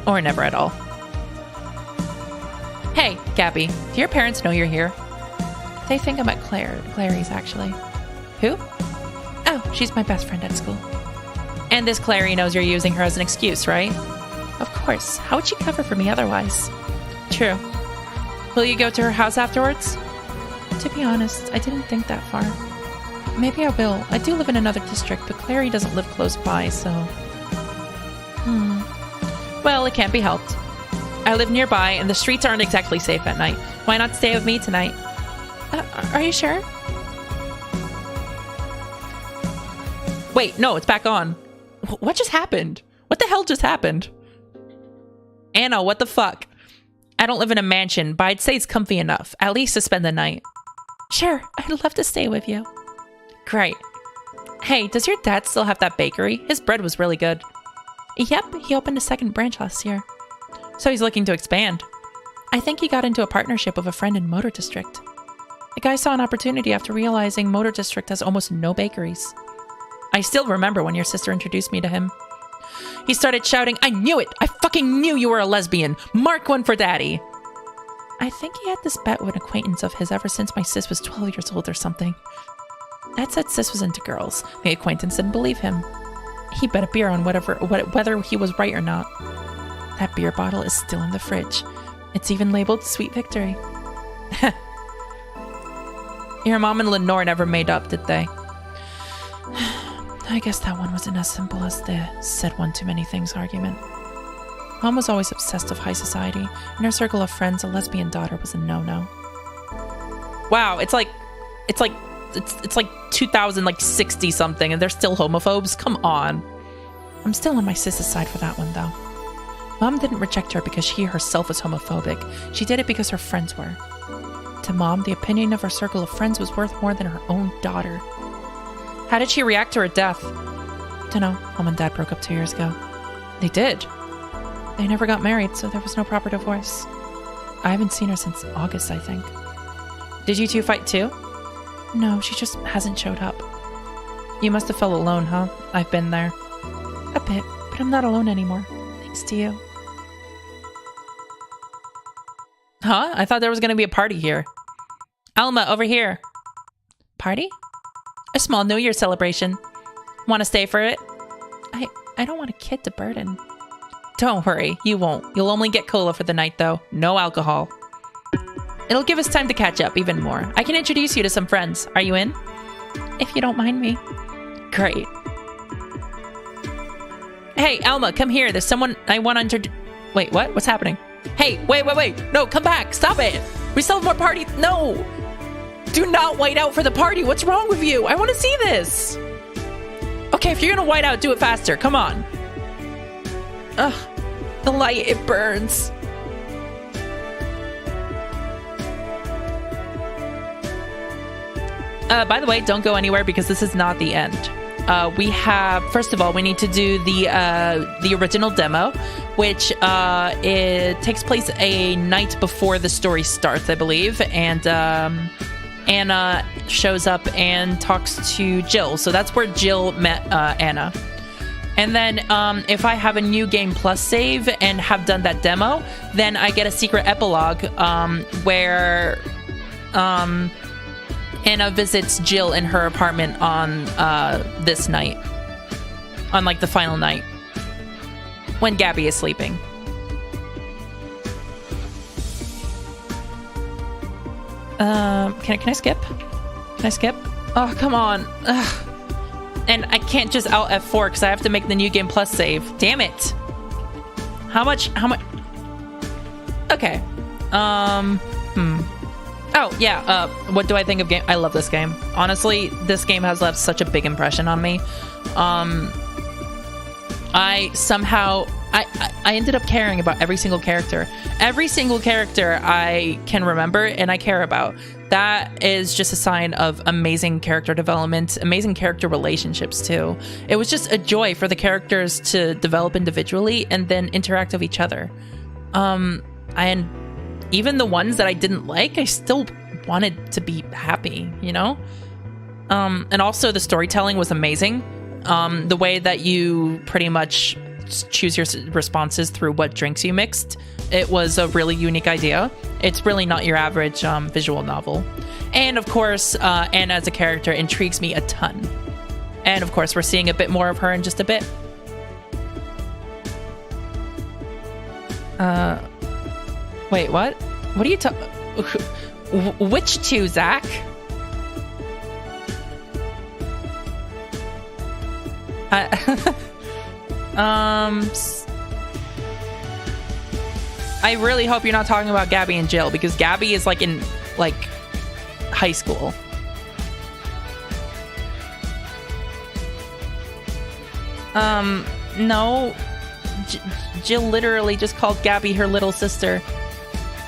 Speaker 1: Or never at all. Hey, Gabby, do your parents know you're here? They think I'm at Clary's, actually. Who? Oh, she's my best friend at school. And this Clary knows you're using her as an excuse, right? Of course. How would she cover for me otherwise? True. Will you go to her house afterwards? To be honest, I didn't think that far. Maybe I will. I do live in another district, but Clary doesn't live close by, so... Well, it can't be helped. I live nearby, and the streets aren't exactly safe at night. Why not stay with me tonight? Are you sure? Wait, no, it's back on. What just happened? What the hell just happened? Anna, what the fuck? I don't live in a mansion, but I'd say it's comfy enough, at least to spend the night. Sure, I'd love to stay with you. Great. Hey, does your dad still have that bakery? His bread was really good. Yep, he opened a second branch last year. So he's looking to expand. I think he got into a partnership with a friend in Motor District. The guy saw an opportunity after realizing Motor District has almost no bakeries. I still remember when your sister introduced me to him. He started shouting, I knew it! I fucking knew you were a lesbian! Mark one for daddy! I think he had this bet with an acquaintance of his ever since my sis was 12 years old or something. That said sis was into girls. The acquaintance didn't believe him. He bet a beer on whether he was right or not. That beer bottle is still in the fridge. It's even labeled Sweet Victory. Your mom and Lenore never made up, did they? I guess that one wasn't as simple as the said one too many things argument. Mom was always obsessed with high society. In her circle of friends, a lesbian daughter was a no-no. Wow, it's like 2060 something and they're still homophobes? Come on. I'm still on my sis's side for that one though. Mom didn't reject her because she herself was homophobic. She did it because her friends were. To Mom, the opinion of her circle of friends was worth more than her own daughter. How did she react to her death? Dunno. Mom and Dad broke up 2 years ago. They did? They never got married, so there was no proper divorce. I haven't seen her since August, I think. Did you two fight too? No, she just hasn't showed up. You must have felt alone, huh? I've been there. A bit, but I'm not alone anymore. Thanks to you. Huh? I thought there was going to be a party here. Alma, over here. Party? A small New Year celebration. Want to stay for it? I don't want a kid to burden. Don't worry, you won't. You'll only get cola for the night, though. No alcohol. It'll give us time to catch up even more. I can introduce you to some friends. Are you in? If you don't mind me. Great. Hey, Alma, come here. There's someone I want to... Wait, what? What's happening? Hey, wait. No, come back. Stop it. We still have more parties. No. Do not white out for the party. What's wrong with you? I want to see this. Okay, if you're going to white out, do it faster. Come on. Ugh. The light, it burns. By the way, don't go anywhere because this is not the end. We have, first of all, we need to do the original demo, which it takes place a night before the story starts, I believe, and Anna shows up and talks to Jill. So that's where Jill met Anna. And then if I have a new game plus save and have done that demo, then I get a secret epilogue where Anna visits Jill in her apartment on this night. On like the final night. When Gabby is sleeping. Can I skip? Can I skip? Oh, come on. Ugh. And I can't just Alt F4 because I have to make the new game plus save. Damn it. How much? Okay. Oh, yeah. What do I think of game? I love this game. Honestly, this game has left such a big impression on me. I ended up caring about every single character. Every single character I can remember and I care about. That is just a sign of amazing character development, amazing character relationships too. It was just a joy for the characters to develop individually and then interact with each other. And even the ones that I didn't like, I still wanted to be happy, you know? And also the storytelling was amazing. The way that you pretty much choose your responses through what drinks you mixed, it was a really unique idea. It's really not your average visual novel. And of course, Anna as a character intrigues me a ton. And of course, we're seeing a bit more of her in just a bit. Wait, what? What are you talking? Which two, Zach? I really hope you're not talking about Gabby and Jill, because Gabby is like in high school. No. Jill literally just called Gabby her little sister.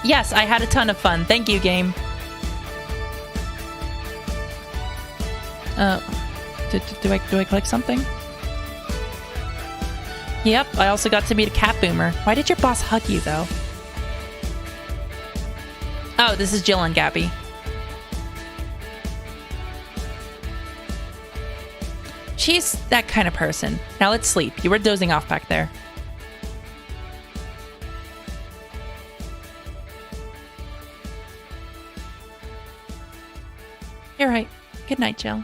Speaker 1: Yes, I had a ton of fun. Thank you, game. Do I click something? Yep, I also got to meet a cat boomer. Why did your boss hug you, though? Oh, this is Jill and Gabby. She's that kind of person. Now let's sleep. You were dozing off back there. You're right. Good night, Jill.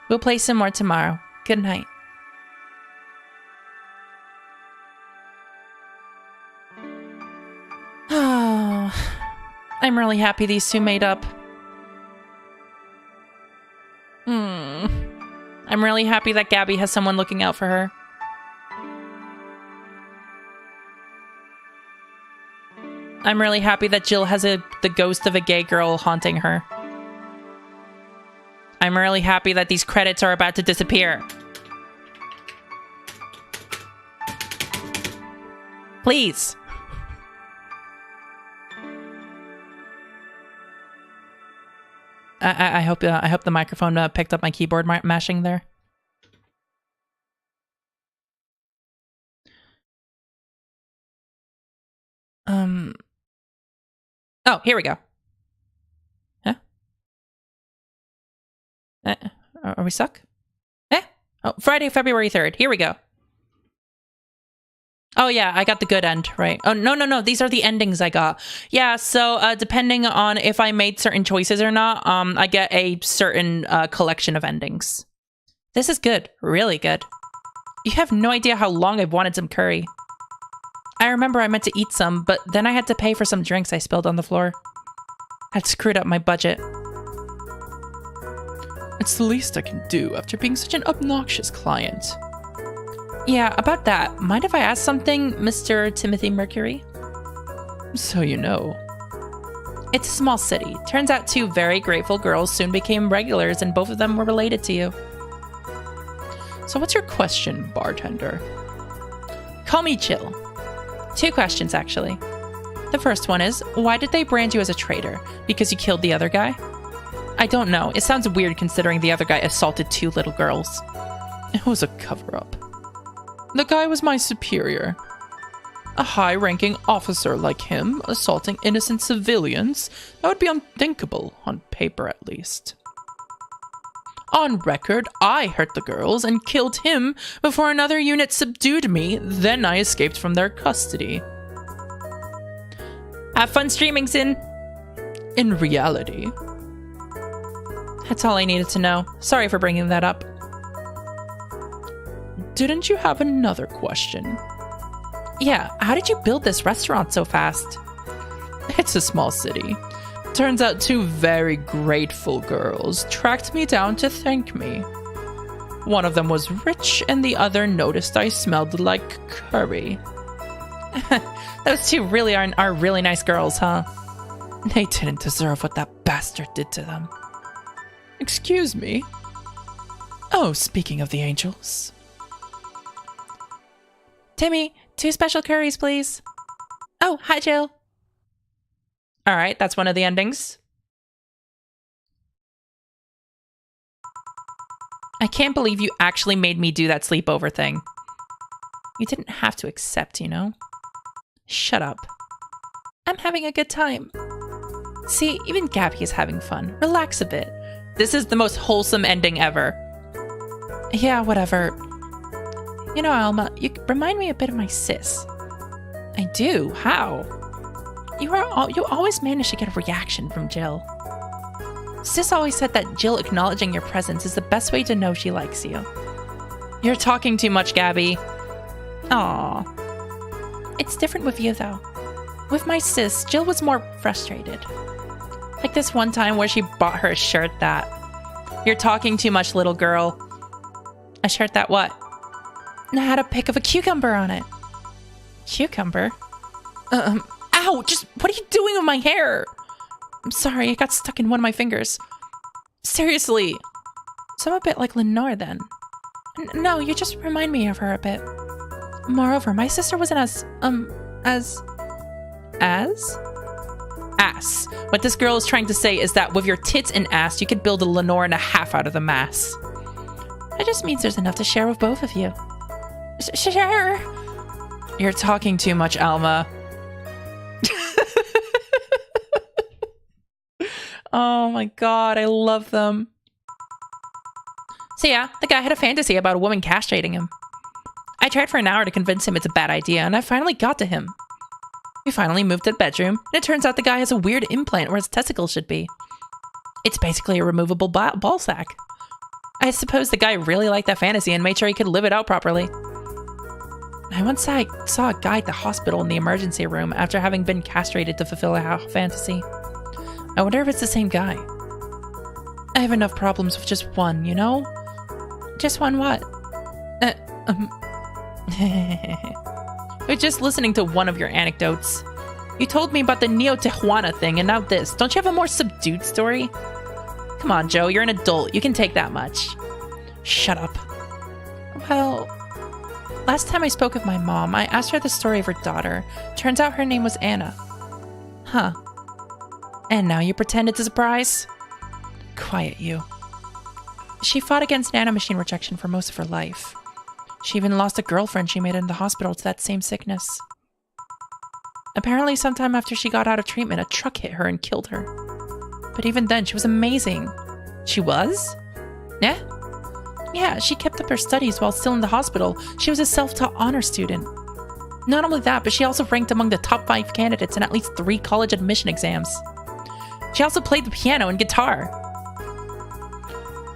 Speaker 1: We'll play some more tomorrow. Good night. Oh, I'm really happy these two made up. I'm really happy that Gabby has someone looking out for her. I'm really happy that Jill has the ghost of a gay girl haunting her. I'm really happy that these credits are about to disappear. Please. I hope the microphone picked up my keyboard mashing there. Oh, here we go. Huh? Are we stuck? Oh, Friday, February 3rd. Here we go. Oh, yeah, I got the good end, right? Oh, no. These are the endings I got. Yeah, so depending on if I made certain choices or not, I get a certain collection of endings. This is good. Really good. You have no idea how long I've wanted some curry. I remember I meant to eat some, but then I had to pay for some drinks I spilled on the floor. That screwed up my budget. It's the least I can do after being such an obnoxious client. Yeah, about that, mind if I ask something, Mr. Timothy Mercury? So you know. It's a small city. Turns out two very grateful girls soon became regulars and both of them were related to you. So what's your question, bartender? Call me Jill. 2 questions, actually. The first one is, why did they brand you as a traitor? Because you killed the other guy? I don't know. It sounds weird considering the other guy assaulted 2 little girls. It was a cover-up. The guy was my superior. A high-ranking officer like him assaulting innocent civilians? That would be unthinkable, on paper at least. On record, I hurt the girls and killed him before another unit subdued me, then I escaped from their custody. Have fun streaming, Sin. In reality. That's all I needed to know. Sorry for bringing that up. Didn't you have another question? Yeah, how did you build this restaurant so fast? It's a small city. Turns out two very grateful girls tracked me down to thank me. One of them was rich and the other noticed I smelled like curry. Those two really are really nice girls, huh? They didn't deserve what that bastard did to them. Excuse me? Oh, speaking of the angels. Timmy, 2 special curries, please. Oh, hi, Jill. All right, that's one of the endings. I can't believe you actually made me do that sleepover thing. You didn't have to accept, you know? Shut up. I'm having a good time. See, even Gabby is having fun. Relax a bit. This is the most wholesome ending ever. Yeah, whatever. You know, Alma, you remind me a bit of my sis. I do? How? You always manage to get a reaction from Jill. Sis always said that Jill acknowledging your presence is the best way to know she likes you. You're talking too much, Gabby. Aw. It's different with you, though. With my sis, Jill was more frustrated. Like this one time where she bought her a shirt that... You're talking too much, little girl. A shirt that what? Had a pic of a cucumber on it. Cucumber? Ow! Just, what are you doing with my hair? I'm sorry, it got stuck in one of my fingers. Seriously. So I'm a bit like Lenore then. No, you just remind me of her a bit. Moreover, my sister wasn't as ass. What this girl is trying to say is that with your tits and ass, you could build a Lenore and a half out of the mass. That just means there's enough to share with both of you. Share. You're talking too much, Alma. Oh my god, I love them. So yeah, the guy had a fantasy about a woman castrating him. I tried for an hour to convince him it's a bad idea, and I finally got to him. We finally moved to the bedroom, and it turns out the guy has a weird implant where his testicles should be. It's basically a removable ball sack. I suppose the guy really liked that fantasy and made sure he could live it out properly. I once saw a guy at the hospital in the emergency room after having been castrated to fulfill a fantasy. I wonder if it's the same guy. I have enough problems with just one, you know? Just one what? We're just listening to one of your anecdotes. You told me about the Neo Tijuana thing, and now this. Don't you have a more subdued story? Come on, Joe, you're an adult. You can take that much. Shut up. Well, last time I spoke with my mom, I asked her the story of her daughter. Turns out her name was Anna. Huh. And now you pretend it's a surprise? Quiet, you. She fought against nanomachine rejection for most of her life. She even lost a girlfriend she made in the hospital to that same sickness. Apparently, sometime after she got out of treatment, a truck hit her and killed her. But even then, she was amazing. She was? Yeah? Yeah, she kept up her studies while still in the hospital. She was a self-taught honor student. Not only that, but she also ranked among the top 5 candidates in at least 3 college admission exams. She also played the piano and guitar.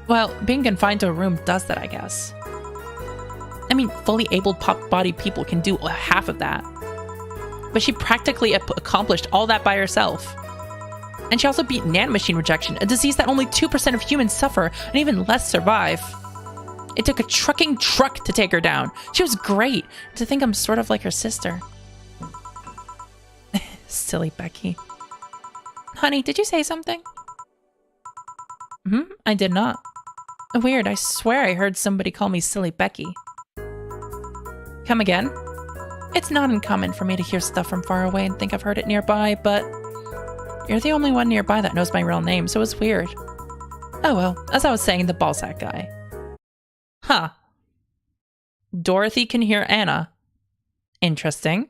Speaker 1: Well, being confined to a room does that, I guess. I mean, fully able-bodied people can do half of that. But she practically accomplished all that by herself. And she also beat nanomachine rejection, a disease that only 2% of humans suffer and even less survive. It took a trucking truck to take her down. She was great. To think I'm sort of like her sister. Silly Becky. Honey, did you say something? I did not. Weird, I swear I heard somebody call me Silly Becky. Come again? It's not uncommon for me to hear stuff from far away and think I've heard it nearby, but you're the only one nearby that knows my real name, so it's weird. Oh well, as I was saying, the ballsack guy. Huh. Dorothy can hear Anna. Interesting.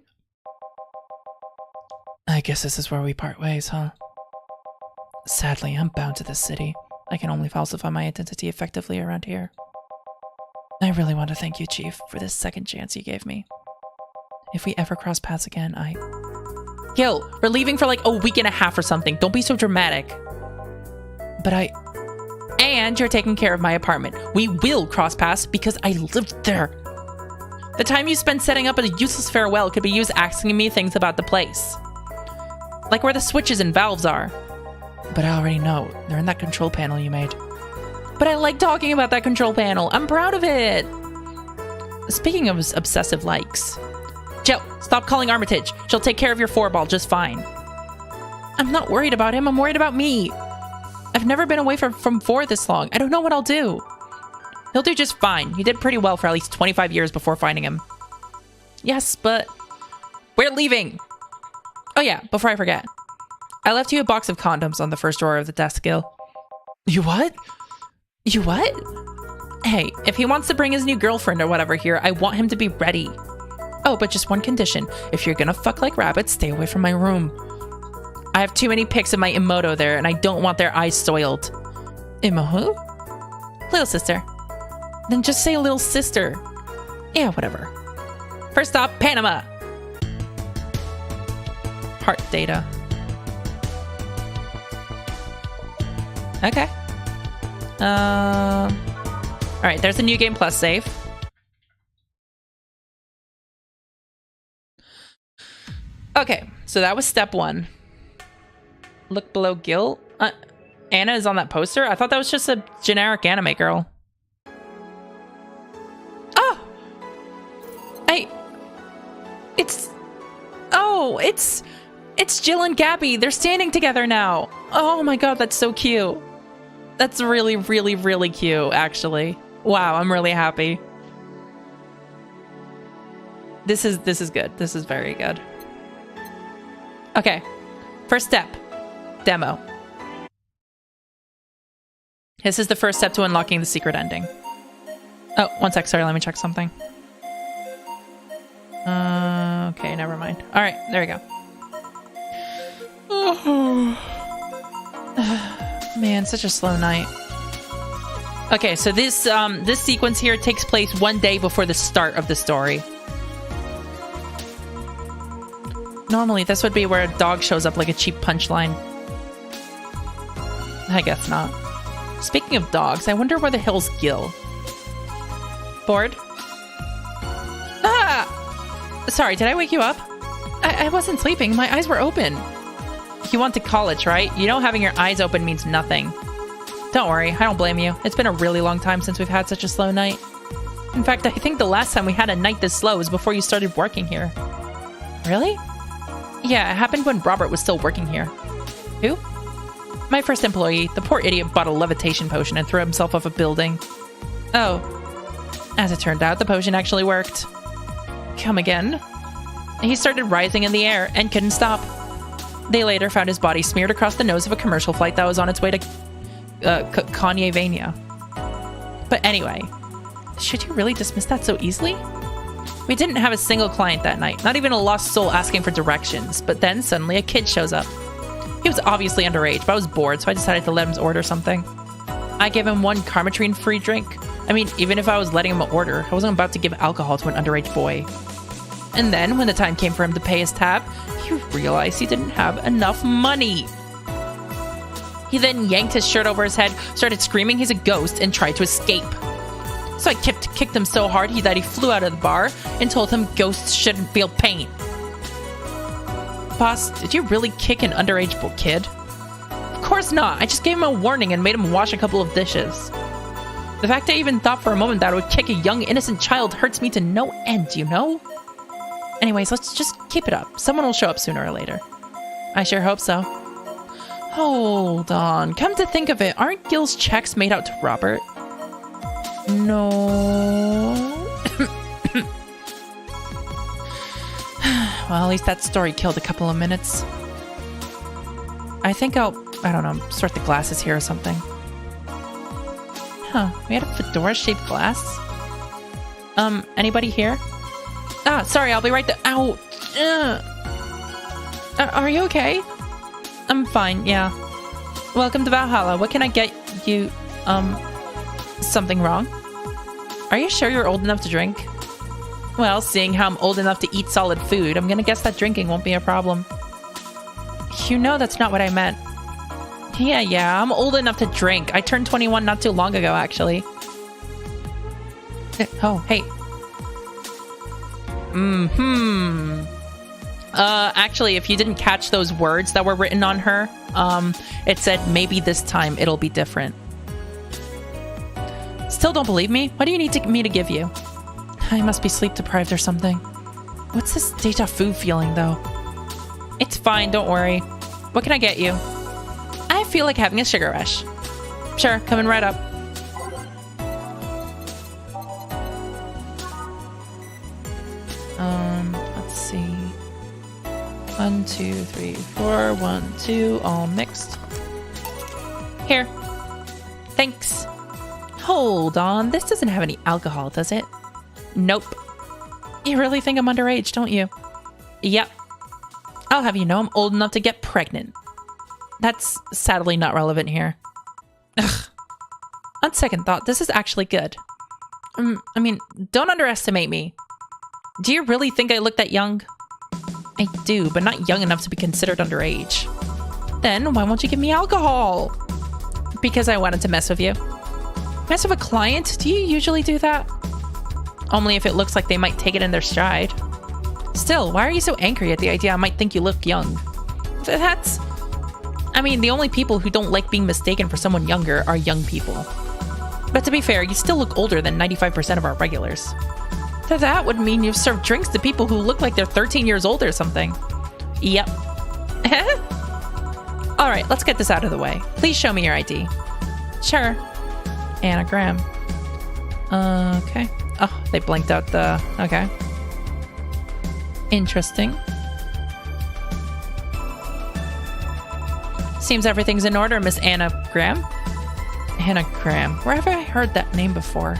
Speaker 1: I guess this is where we part ways, huh? Sadly, I'm bound to this city. I can only falsify my identity effectively around here. I really want to thank you, Chief, for this second chance you gave me. If we ever cross paths again, Yo, we're leaving for like a week and a half or something. Don't be so dramatic. But And you're taking care of my apartment. We will cross paths because I lived there. The time you spent setting up a useless farewell could be used asking me things about the place. Like where the switches and valves are. But I already know. They're in that control panel you made. But I like talking about that control panel. I'm proud of it. Speaking of obsessive likes. Joe, stop calling Armitage. She'll take care of your 4-ball just fine. I'm not worried about him. I'm worried about me. I've never been away from 4 this long. I don't know what I'll do. He'll do just fine. He did pretty well for at least 25 years before finding him. Yes, but... We're leaving! Oh yeah, before I forget. I left you a box of condoms on the first drawer of the desk, Gil. You what? You what? Hey, if he wants to bring his new girlfriend or whatever here, I want him to be ready. Oh, but just one condition. If you're gonna fuck like rabbits, stay away from my room. I have too many pics of my Imoto there, and I don't want their eyes soiled. Imo who? Little sister. Then just say little sister. Yeah, whatever. First stop, Panama. Heart data. Okay. Alright, there's a New Game Plus save. Okay, so that was step 1. Look below Gil. Anna is on that poster? I thought that was just a generic anime girl. Oh! It's Jill and Gabby. They're standing together now. Oh my god, that's so cute. That's really, really, really cute, actually. Wow, I'm really happy. This is good. This is very good. Okay, first step. Demo. This is the first step to unlocking the secret ending. Oh, one sec. Sorry, let me check something. Okay, never mind. All right, there we go. Oh. Man, such a slow night. Okay, so this sequence here takes place 1 day before the start of the story. Normally, this would be where a dog shows up like a cheap punchline. I guess not. Speaking of dogs, I wonder where the hell's Gil? Bored? Ah! Sorry, did I wake you up? I wasn't sleeping. My eyes were open. You went to college, right? You know having your eyes open means nothing. Don't worry, I don't blame you. It's been a really long time since we've had such a slow night. In fact, I think the last time we had a night this slow was before you started working here. Really? Yeah, it happened when Robert was still working here. Who? My first employee. The poor idiot bought a levitation potion and threw himself off a building. Oh. As it turned out, the potion actually worked. Come again? He started rising in the air and couldn't stop. They later found his body smeared across the nose of a commercial flight that was on its way to Kanye-vania. But anyway, should you really dismiss that so easily? We didn't have a single client that night, not even a lost soul asking for directions, but then suddenly a kid shows up. He was obviously underage, but I was bored, so I decided to let him order something. I gave him 1 Karmatrine free drink. I mean, even if I was letting him order, I wasn't about to give alcohol to an underage boy. And then, when the time came for him to pay his tab, he realized he didn't have enough money. He then yanked his shirt over his head, started screaming he's a ghost, and tried to escape. So I kicked him so hard that he flew out of the bar and told him ghosts shouldn't feel pain. Boss, did you really kick an underage kid? Of course not. I just gave him a warning and made him wash a couple of dishes. The fact I even thought for a moment that I would kick a young innocent child hurts me to no end, you know? Anyways, let's just keep it up. Someone will show up sooner or later. I sure hope so. Hold on. Come to think of it, aren't Gil's checks made out to Robert? No. Well, at least that story killed a couple of minutes. I think I don't know, sort the glasses here or something. Huh, we had a fedora-shaped glass? Anybody here? Ah, sorry, I'll be right there. Ow! Are you okay? I'm fine, yeah. Welcome to Valhalla. What can I get you, something wrong? Are you sure you're old enough to drink? Well, seeing how I'm old enough to eat solid food, I'm gonna guess that drinking won't be a problem. You know that's not what I meant. Yeah, I'm old enough to drink. I turned 21 not too long ago, actually. Oh, hey. Actually, if you didn't catch those words that were written on her, it said, maybe this time it'll be different. Still don't believe me? What do you need me to give you? I must be sleep deprived or something. What's this deja vu feeling, though? It's fine, don't worry. What can I get you? I feel like having a sugar rush. Sure, coming right up. Let's see. 1, 2, 3, 4, 1, 2, all mixed. Here. Thanks. Hold on, this doesn't have any alcohol, does it? Nope. You really think I'm underage, don't you? Yep. I'll have you know I'm old enough to get pregnant. That's sadly not relevant here. Ugh. On second thought, this is actually good. I mean, don't underestimate me. Do you really think I look that young? I do, but not young enough to be considered underage. Then why won't you give me alcohol? Because I wanted to mess with you. Mess with a client? Do you usually do that? Only if it looks like they might take it in their stride. Still, why are you so angry at the idea I might think you look young? I mean, the only people who don't like being mistaken for someone younger are young people. But to be fair, you still look older than 95% of our regulars. That would mean you've served drinks to people who look like they're 13 years old or something. Yep. Alright, let's get this out of the way. Please show me your ID. Sure. Anagram. Okay. Oh, they blanked out the... Okay. Interesting. Seems everything's in order, Miss Anagram. Anagram. Where have I heard that name before?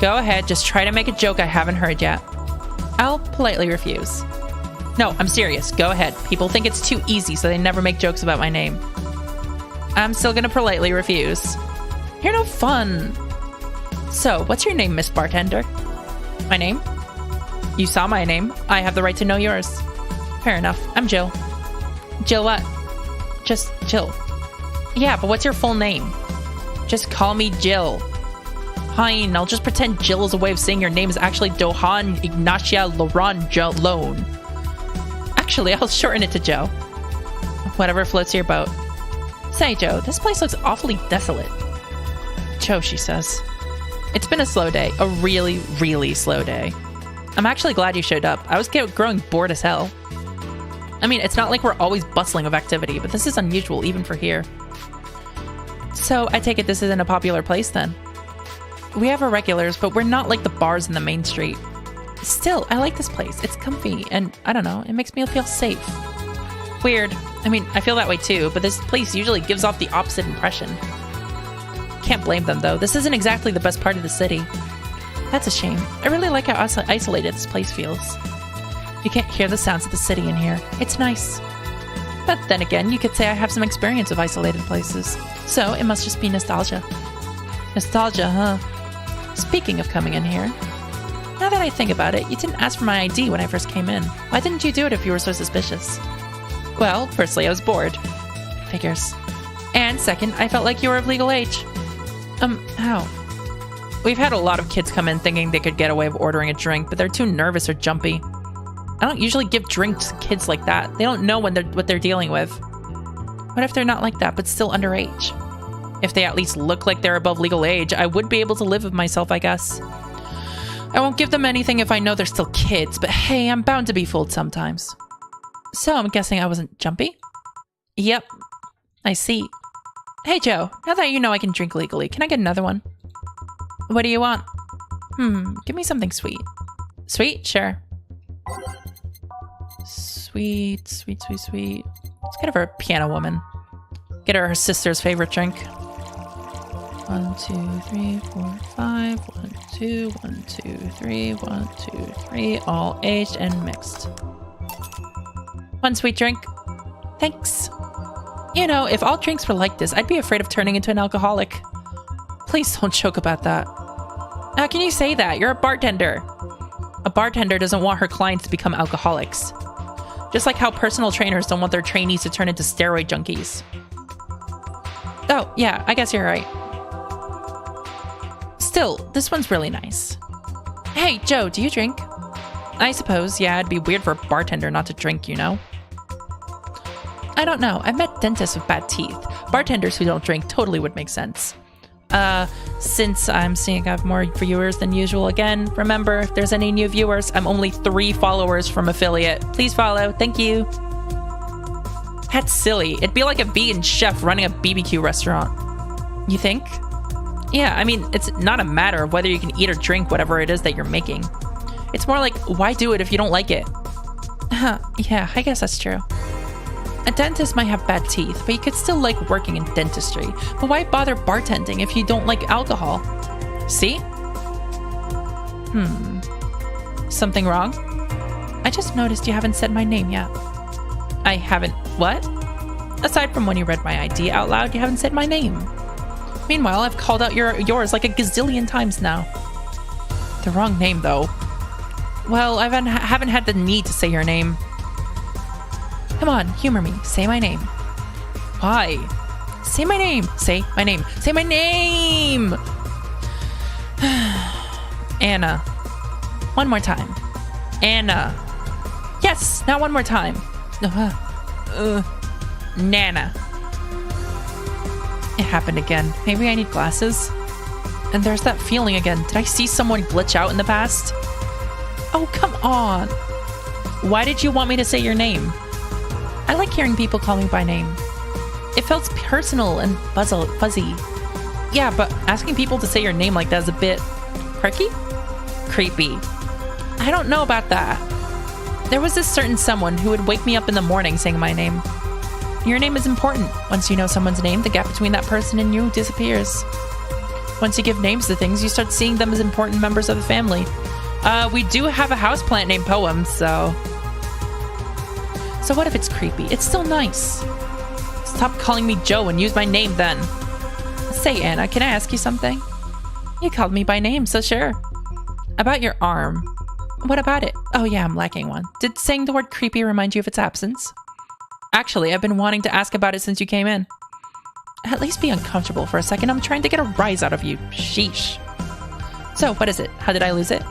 Speaker 1: Go ahead, just try to make a joke I haven't heard yet. I'll politely refuse. No, I'm serious. Go ahead. People think it's too easy, so they never make jokes about my name. I'm still gonna politely refuse. You're no fun. So, what's your name, Miss Bartender? My name? You saw my name. I have the right to know yours. Fair enough. I'm Jill. Jill what? Just Jill. Yeah, but what's your full name? Just call me Jill. Fine, I'll just pretend Jill is a way of saying your name is actually Johann Ignatia Laurent Lone. Actually, I'll shorten it to Joe. Whatever floats your boat. Say, Joe, this place looks awfully desolate. Joe, she says. It's been a slow day. A really, really slow day. I'm actually glad you showed up. I was growing bored as hell. I mean, it's not like we're always bustling of activity, but this is unusual even for here. So, I take it this isn't a popular place then? We have our regulars, but we're not like the bars in the main street. Still, I like this place. It's comfy, and I don't know, it makes me feel safe. Weird. I mean, I feel that way too, but this place usually gives off the opposite impression. Can't blame them, though. This isn't exactly the best part of the city. That's a shame. I really like how isolated this place feels. You can't hear the sounds of the city in here. It's nice. But then again, you could say I have some experience of isolated places. So, it must just be nostalgia. Nostalgia, huh? Speaking of coming in here, now that I think about it, you didn't ask for my ID when I first came in. Why didn't you do it if you were so suspicious? Well, firstly, I was bored. Figures. And second, I felt like you were of legal age. How? We've had a lot of kids come in thinking they could get away with ordering a drink, but they're too nervous or jumpy. I don't usually give drinks to kids like that. They don't know what they're dealing with. What if they're not like that, but still underage? If they at least look like they're above legal age, I would be able to live with myself, I guess. I won't give them anything if I know they're still kids, but hey, I'm bound to be fooled sometimes. So I'm guessing I wasn't jumpy? Yep. I see. Hey, Joe, now that you know I can drink legally, can I get another one? What do you want? Give me something sweet. Sweet? Sure. Sweet, sweet, sweet, sweet. Let's get her a piano woman. Get her sister's favorite drink. 1, 2, 3, 4, 5. 1, 2, 1, 2, 3, 1, 2, 3. All aged and mixed. One sweet drink. Thanks. You know, if all drinks were like this, I'd be afraid of turning into an alcoholic. Please don't joke about that. How can you say that? You're a bartender. A bartender doesn't want her clients to become alcoholics. Just like how personal trainers don't want their trainees to turn into steroid junkies. Oh, yeah, I guess you're right. Still, this one's really nice. Hey, Joe, do you drink? I suppose, yeah, it'd be weird for a bartender not to drink, you know? I don't know. I've met dentists with bad teeth. Bartenders who don't drink totally would make sense. Since I'm seeing I have more viewers than usual again, remember, if there's any new viewers, I'm only 3 followers from affiliate. Please follow. Thank you. That's silly. It'd be like a vegan chef running a BBQ restaurant. You think? Yeah, I mean, it's not a matter of whether you can eat or drink whatever it is that you're making. It's more like, why do it if you don't like it? Yeah, I guess that's true. A dentist might have bad teeth, but you could still like working in dentistry. But why bother bartending if you don't like alcohol? See? Something wrong? I just noticed you haven't said my name yet. I haven't what? Aside from when you read my ID out loud, you haven't said my name. Meanwhile, I've called out yours like a gazillion times now. The wrong name, though. Well, I haven't had the need to say your name. Come on, humor me. Say my name. Why? Say my name. Say my name. Say my name! Anna. One more time. Anna. Yes, now one more time. Nana. It happened again. Maybe I need glasses? And there's that feeling again. Did I see someone glitch out in the past? Oh, come on. Why did you want me to say your name? I like hearing people call me by name. It felt personal and fuzzy. Yeah, but asking people to say your name like that is a bit... quirky? Creepy. I don't know about that. There was this certain someone who would wake me up in the morning saying my name. Your name is important. Once you know someone's name, the gap between that person and you disappears. Once you give names to things, you start seeing them as important members of the family. We do have a houseplant named Poem, so... So what if it's creepy? It's still nice. Stop calling me Joe and use my name then. Say, Anna, can I ask you something? You called me by name, so sure. About your arm. What about it? Oh yeah, I'm lacking one. Did saying the word creepy remind you of its absence? Actually, I've been wanting to ask about it since you came in. At least be uncomfortable for a second. I'm trying to get a rise out of you. Sheesh. So, what is it? How did I lose it?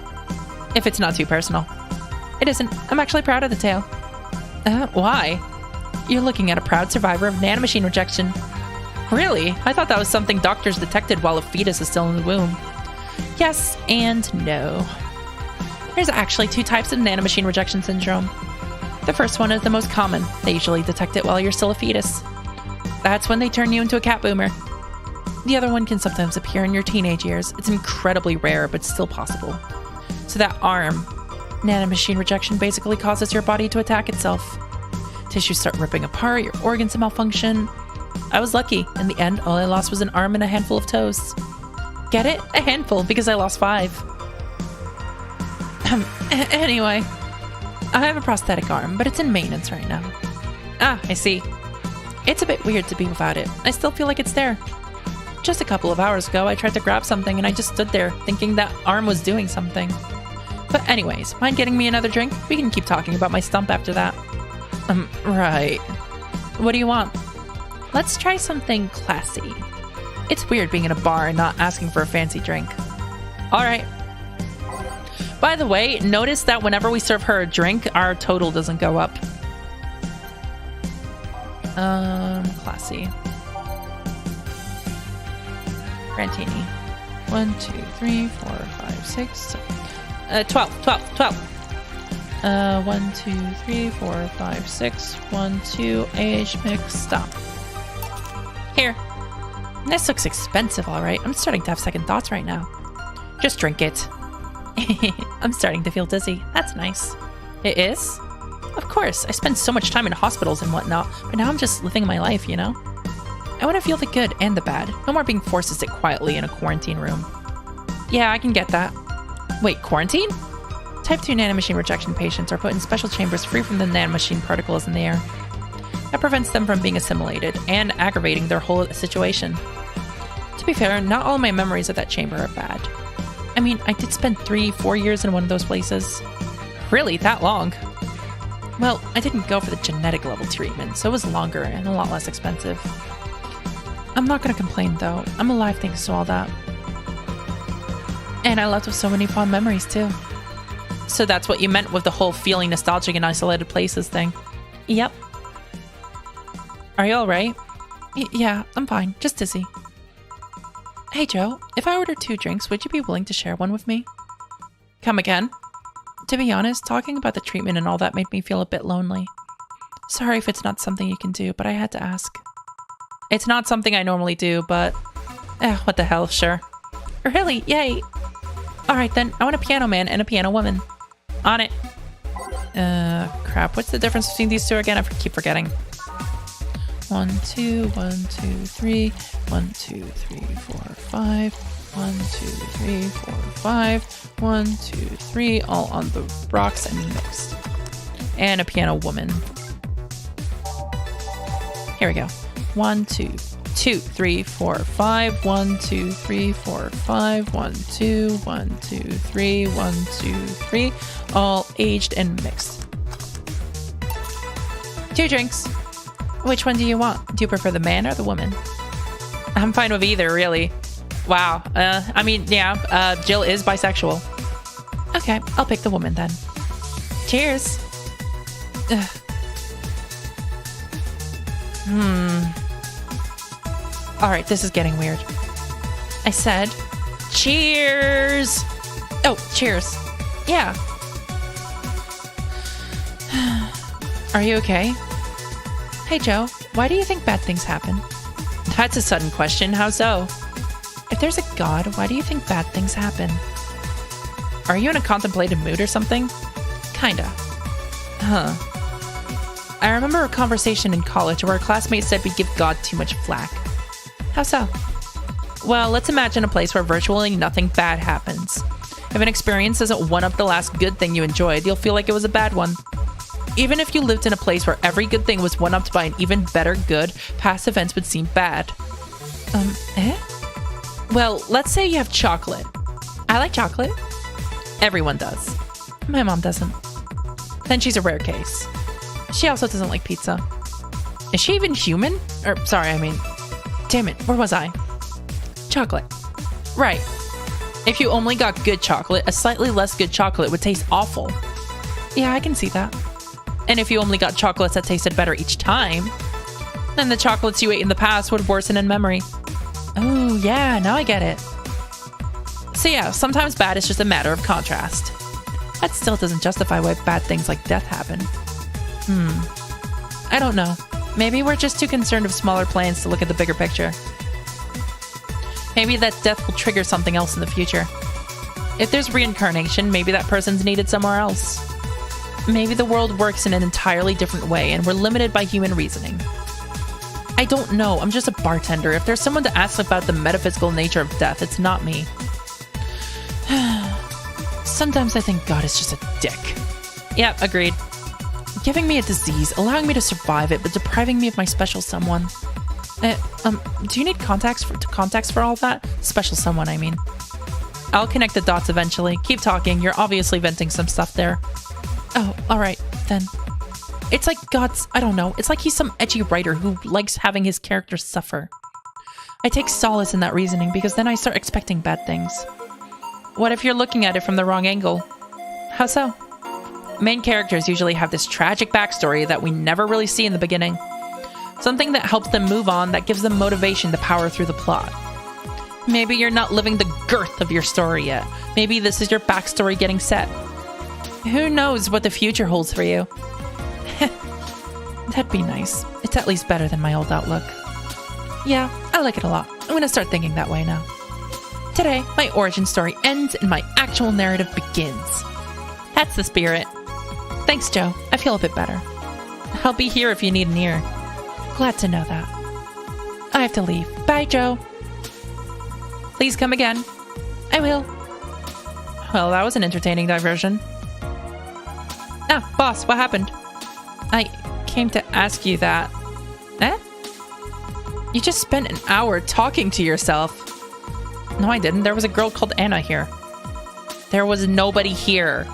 Speaker 1: If it's not too personal. It isn't. I'm actually proud of the tale. Why? You're looking at a proud survivor of nanomachine rejection. Really? I thought that was something doctors detected while a fetus is still in the womb. Yes and no. There's actually 2 types of nanomachine rejection syndrome. The first one is the most common. They usually detect it while you're still a fetus. That's when they turn you into a cat boomer. The other one can sometimes appear in your teenage years. It's incredibly rare, but still possible. So that arm, nanomachine rejection basically causes your body to attack itself. Tissues start ripping apart, your organs malfunction. I was lucky. In the end, all I lost was an arm and a handful of toes. Get it? A handful, because I lost 5. Anyway, I have a prosthetic arm, but it's in maintenance right now. Ah, I see. It's a bit weird to be without it. I still feel like it's there. Just a couple of hours ago, I tried to grab something and I just stood there, thinking that arm was doing something. But anyways, mind getting me another drink? We can keep talking about my stump after that. Right. What do you want? Let's try something classy. It's weird being in a bar and not asking for a fancy drink. Alright. By the way, notice that whenever we serve her a drink, our total doesn't go up. Classy. Grantini. 1, 2, 3, 4, 5, 6, 7. 12. 1, 2, 3, 4, 5, 6. 1, 2, age mix, stop. Here. This looks expensive, alright. I'm starting to have second thoughts right now. Just drink it. I'm starting to feel dizzy. That's nice. It is? Of course. I spend so much time in hospitals and whatnot, but now I'm just living my life, you know? I want to feel the good and the bad. No more being forced to sit quietly in a quarantine room. Yeah, I can get that. Wait, quarantine? Type 2 nanomachine rejection patients are put in special chambers free from the nanomachine particles in the air. That prevents them from being assimilated and aggravating their whole situation. To be fair, not all my memories of that chamber are bad. I mean, I did spend 3-4 years in one of those places. Really, that long? Well, I didn't go for the genetic level treatment, so it was longer and a lot less expensive. I'm not gonna complain though. I'm alive thanks to all that. And I left with so many fond memories too. So that's what you meant with the whole feeling nostalgic in isolated places thing. Yep. Are you alright? Yeah, I'm fine. Just dizzy. Hey, Joe. If I ordered 2 drinks, would you be willing to share one with me? Come again? To be honest, talking about the treatment and all that made me feel a bit lonely. Sorry if it's not something you can do, but I had to ask. It's not something I normally do, but... what the hell, sure. Really? Yay! Alright then, I want a piano man and a piano woman. On it. Crap. What's the difference between these two again? I keep forgetting. 1, 2, 1, 2, 3. 1, 2, 3, 4, 5. 1, 2, 3, 4, 5. 1, 2, 3. All on the rocks and mixed. And a piano woman. Here we go. 1, 2, 2, 3, 4, 5. 1, 2, 3, 4, 5. 1, 2, 1, 2, 3. 1, 2, 3. All aged and mixed. 2 drinks. Which one do you want? Do you prefer the man or the woman? I'm fine with either, really. Wow. I mean, yeah, Jill is bisexual. Okay, I'll pick the woman then. Cheers. Alright, this is getting weird. I said, cheers! Oh, cheers. Yeah. Are you okay? Hey, Joe, why do you think bad things happen? That's a sudden question. How so? If there's a god, why do you think bad things happen? Are you in a contemplative mood or something? Kinda. Huh. I remember a conversation in college where a classmate said we give God too much flack. How so? Well, let's imagine a place where virtually nothing bad happens. If an experience doesn't one-up the last good thing you enjoyed, you'll feel like it was a bad one. Even if you lived in a place where every good thing was one-upped by an even better good, past events would seem bad. Well, let's say you have chocolate. I like chocolate. Everyone does. My mom doesn't. Then she's a rare case. She also doesn't like pizza. Is she even human? Damn it, where was I? Chocolate. Right. If you only got good chocolate, a slightly less good chocolate would taste awful. Yeah, I can see that. And if you only got chocolates that tasted better each time, then the chocolates you ate in the past would worsen in memory. Oh, yeah, now I get it. So yeah, sometimes bad is just a matter of contrast. That still doesn't justify why bad things like death happen. I don't know. Maybe we're just too concerned with smaller plans to look at the bigger picture. Maybe that death will trigger something else in the future. If there's reincarnation, maybe that person's needed somewhere else. Maybe the world works in an entirely different way and we're limited by human reasoning. I don't know, I'm just a bartender. If there's someone to ask about the metaphysical nature of death, it's not me. Sometimes I think God is just a dick. Yeah, agreed. Giving me a disease, allowing me to survive it, but depriving me of my special someone. Do you need context for all that? Special someone, I mean. I'll connect the dots eventually. Keep talking, you're obviously venting some stuff there. Oh, alright, then. It's like God's, I don't know, it's like he's some edgy writer who likes having his characters suffer. I take solace in that reasoning because then I start expecting bad things. What if you're looking at it from the wrong angle? How so? Main characters usually have this tragic backstory that we never really see in the beginning. Something that helps them move on, that gives them motivation to power through the plot. Maybe you're not living the girth of your story yet. Maybe this is your backstory getting set. Who knows what the future holds for you? That'd be nice. It's at least better than my old outlook. Yeah, I like it a lot. I'm gonna start thinking that way now. Today, my origin story ends and my actual narrative begins. That's the spirit. Thanks, Joe. I feel a bit better. I'll be here if you need an ear. Glad to know that. I have to leave. Bye, Joe. Please come again. I will. Well, that was an entertaining diversion. Ah, boss, what happened? I came to ask you that. Eh? You just spent an hour talking to yourself. No, I didn't. There was a girl called Anna here. There was nobody here.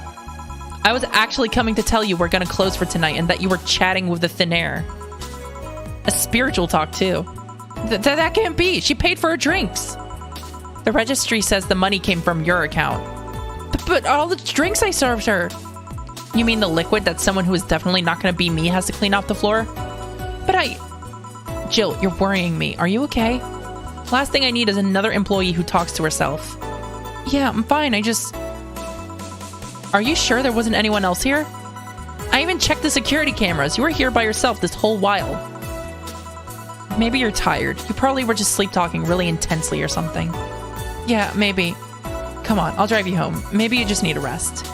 Speaker 1: I was actually coming to tell you we're gonna close for tonight and that you were chatting with the thin air. A spiritual talk, too. That can't be. She paid for her drinks. The registry says the money came from your account. but all the drinks I served her. You mean the liquid that someone who is definitely not going to be me has to clean off the floor? But Jill, you're worrying me. Are you okay? Last thing I need is another employee who talks to herself. Yeah, I'm fine. Are you sure there wasn't anyone else here? I even checked the security cameras. You were here by yourself this whole while. Maybe you're tired. You probably were just sleep-talking really intensely or something. Yeah, maybe. Come on, I'll drive you home. Maybe you just need a rest.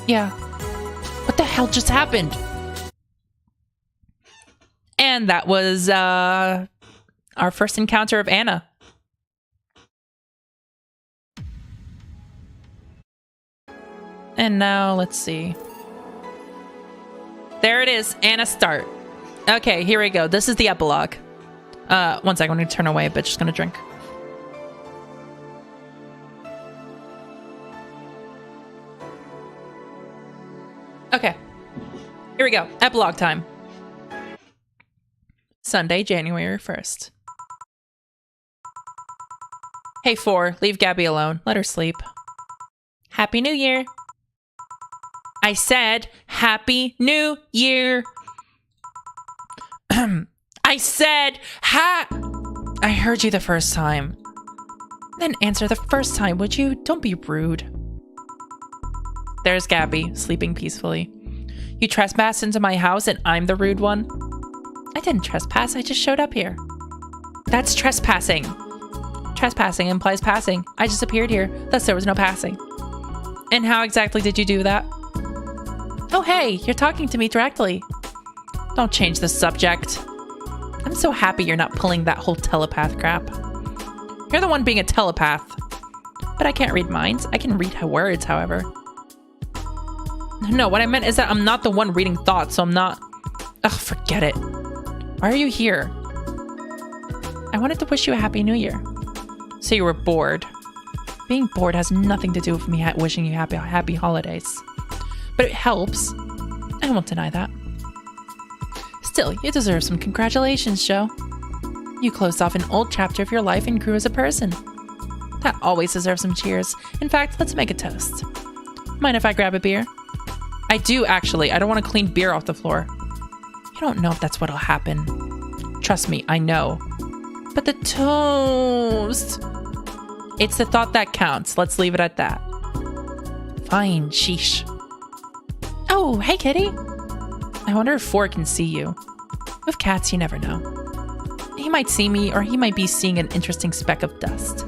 Speaker 1: Yeah. What the hell just happened? And that was our first encounter of Anna. And now, let's see. There it is, Anna start. Okay, here we go. This is the epilogue. One second, I'm going to turn away, but just going to drink. Okay, here we go. Epilogue time. Sunday, January 1st. Hey, 4, leave Gabby alone. Let her sleep. Happy New Year. I said, Happy New Year. I said, I heard you the first time. Then answer the first time, would you? Don't be rude. There's Gabby, sleeping peacefully. You trespassed into my house and I'm the rude one? I didn't trespass, I just showed up here. That's trespassing. Trespassing implies passing. I just appeared here, thus there was no passing. And how exactly did you do that? Oh hey, you're talking to me directly. Don't change the subject. I'm so happy you're not pulling that whole telepath crap. You're the one being a telepath. But I can't read minds. I can read her words, however. No, what I meant is that I'm not the one reading thoughts, so I'm not... Ugh, forget it. Why are you here? I wanted to wish you a Happy New Year. So you were bored. Being bored has nothing to do with me wishing you happy holidays. But it helps. I won't deny that. Still, you deserve some congratulations, Joe. You closed off an old chapter of your life and grew as a person. That always deserves some cheers. In fact, let's make a toast. Mind if I grab a beer? I do, actually. I don't want to clean beer off the floor. You don't know if that's what'll happen. Trust me, I know. But the toast... It's the thought that counts. Let's leave it at that. Fine, sheesh. Oh, hey, kitty. I wonder if 4 can see you. With cats, you never know. He might see me, or he might be seeing an interesting speck of dust.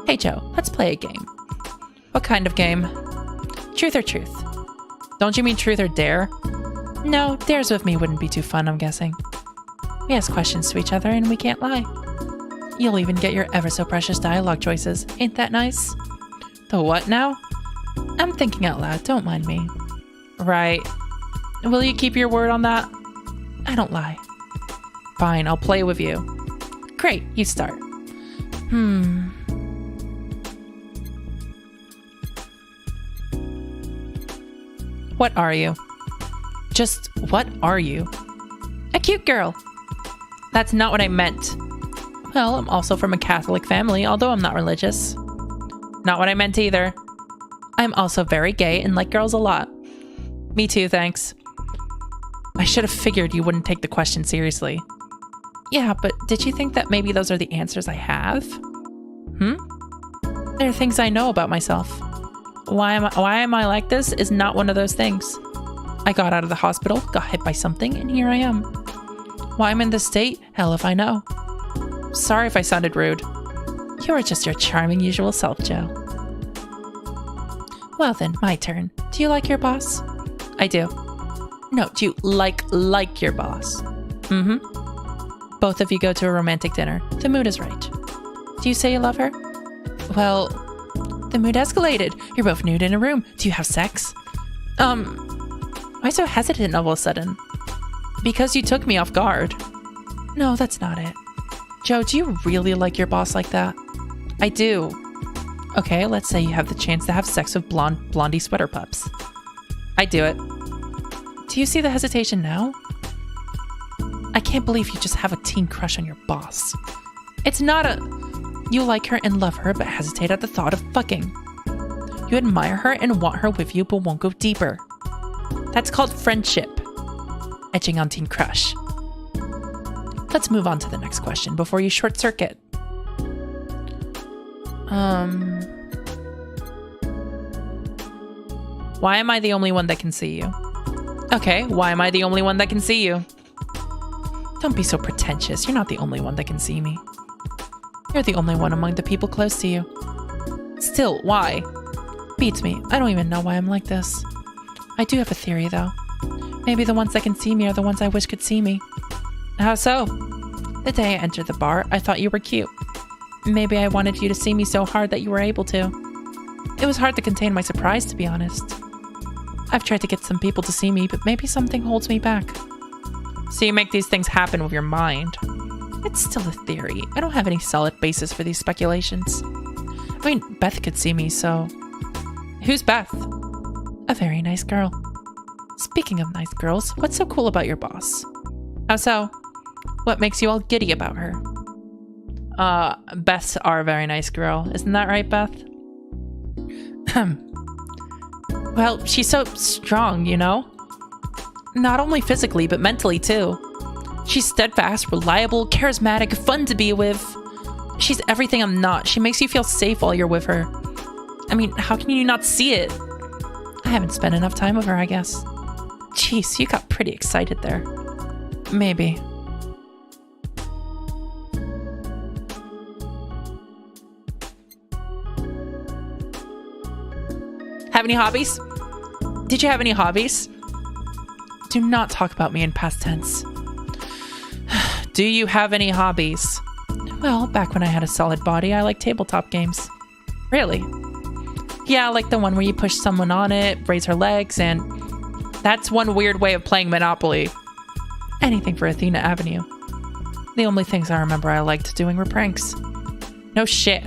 Speaker 1: Hey, Joe, let's play a game. What kind of game? Truth or truth? Don't you mean truth or dare? No, dares with me wouldn't be too fun, I'm guessing. We ask questions to each other, and we can't lie. You'll even get your ever so precious dialogue choices. Ain't that nice? The what now? I'm thinking out loud, don't mind me. Right. Will you keep your word on that? I don't lie. Fine, I'll play with you. Great, you start. What are you? Just what are you? A cute girl. That's not what I meant. Well, I'm also from a Catholic family, although I'm not religious. Not what I meant either. I'm also very gay and like girls a lot. Me too, thanks. I should have figured you wouldn't take the question seriously. Yeah, but did you think that maybe those are the answers I have? There are things I know about myself. Why am I like this is not one of those things. I got out of the hospital, got hit by something, and here I am. Why I'm in this state? Hell if I know. Sorry if I sounded rude. You are just your charming usual self, Joe. Well then, my turn. Do you like your boss? I do. No, do you like your boss? Both of you go to a romantic dinner. The mood is right. Do you say you love her? Well, the mood escalated. You're both nude in a room. Do you have sex? Why so hesitant all of a sudden? Because you took me off guard. No, that's not it. Joe, do you really like your boss like that? I do. Okay, let's say you have the chance to have sex with blondie sweater pups. I do it. Do you see the hesitation now? I can't believe you just have a teen crush on your boss. It's not a... You like her and love her, but hesitate at the thought of fucking. You admire her and want her with you, but won't go deeper. That's called friendship. Edging on teen crush. Let's move on to the next question before you short circuit. Why am I the only one that can see you? Okay, why am I the only one that can see you? Don't be so pretentious. You're not the only one that can see me. You're the only one among the people close to you. Still, why? Beats me. I don't even know why I'm like this. I do have a theory, though. Maybe the ones that can see me are the ones I wish could see me. How so? The day I entered the bar, I thought you were cute. Maybe I wanted you to see me so hard that you were able to. It was hard to contain my surprise, to be honest. I've tried to get some people to see me, but maybe something holds me back. So you make these things happen with your mind. It's still a theory. I don't have any solid basis for these speculations. I mean, Beth could see me, so... Who's Beth? A very nice girl. Speaking of nice girls, what's so cool about your boss? How so? What makes you all giddy about her? Beth's our very nice girl. Isn't that right, Beth? Well, she's so strong, you know? Not only physically, but mentally, too. She's steadfast, reliable, charismatic, fun to be with. She's everything I'm not. She makes you feel safe while you're with her. I mean, how can you not see it? I haven't spent enough time with her, I guess. Jeez, you got pretty excited there. Maybe. Have any hobbies? Did you have any hobbies? Do not talk about me in past tense. Do you have any hobbies? Well, back when I had a solid body, I liked tabletop games. Really? Yeah, like the one where you push someone on it, raise her legs, and... That's one weird way of playing Monopoly. Anything for Athena Avenue. The only things I remember I liked doing were pranks. No shit.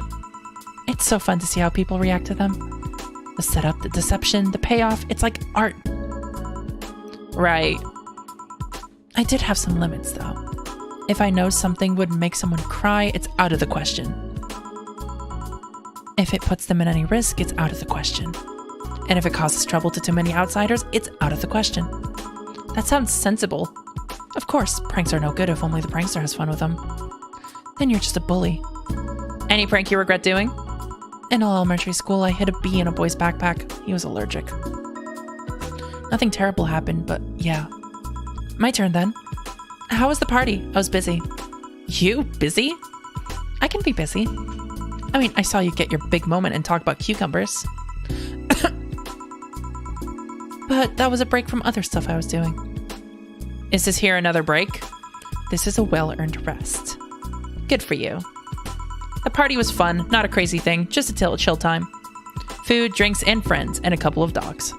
Speaker 1: It's so fun to see how people react to them. The setup, the deception, the payoff, it's like art. Right. I did have some limits, though. If I know something would make someone cry, it's out of the question. If it puts them in any risk, it's out of the question. And if it causes trouble to too many outsiders, it's out of the question. That sounds sensible. Of course, pranks are no good if only the prankster has fun with them. Then you're just a bully. Any prank you regret doing? In elementary school, I hid a bee in a boy's backpack. He was allergic. Nothing terrible happened, but yeah. My turn then. How was the party? I was busy. You? Busy? I can be busy. I mean, I saw you get your big moment and talk about cucumbers. But that was a break from other stuff I was doing. Is this here another break? This is a well-earned rest. Good for you. The party was fun, not a crazy thing, just a chill time. Food, drinks, and friends, and a couple of dogs.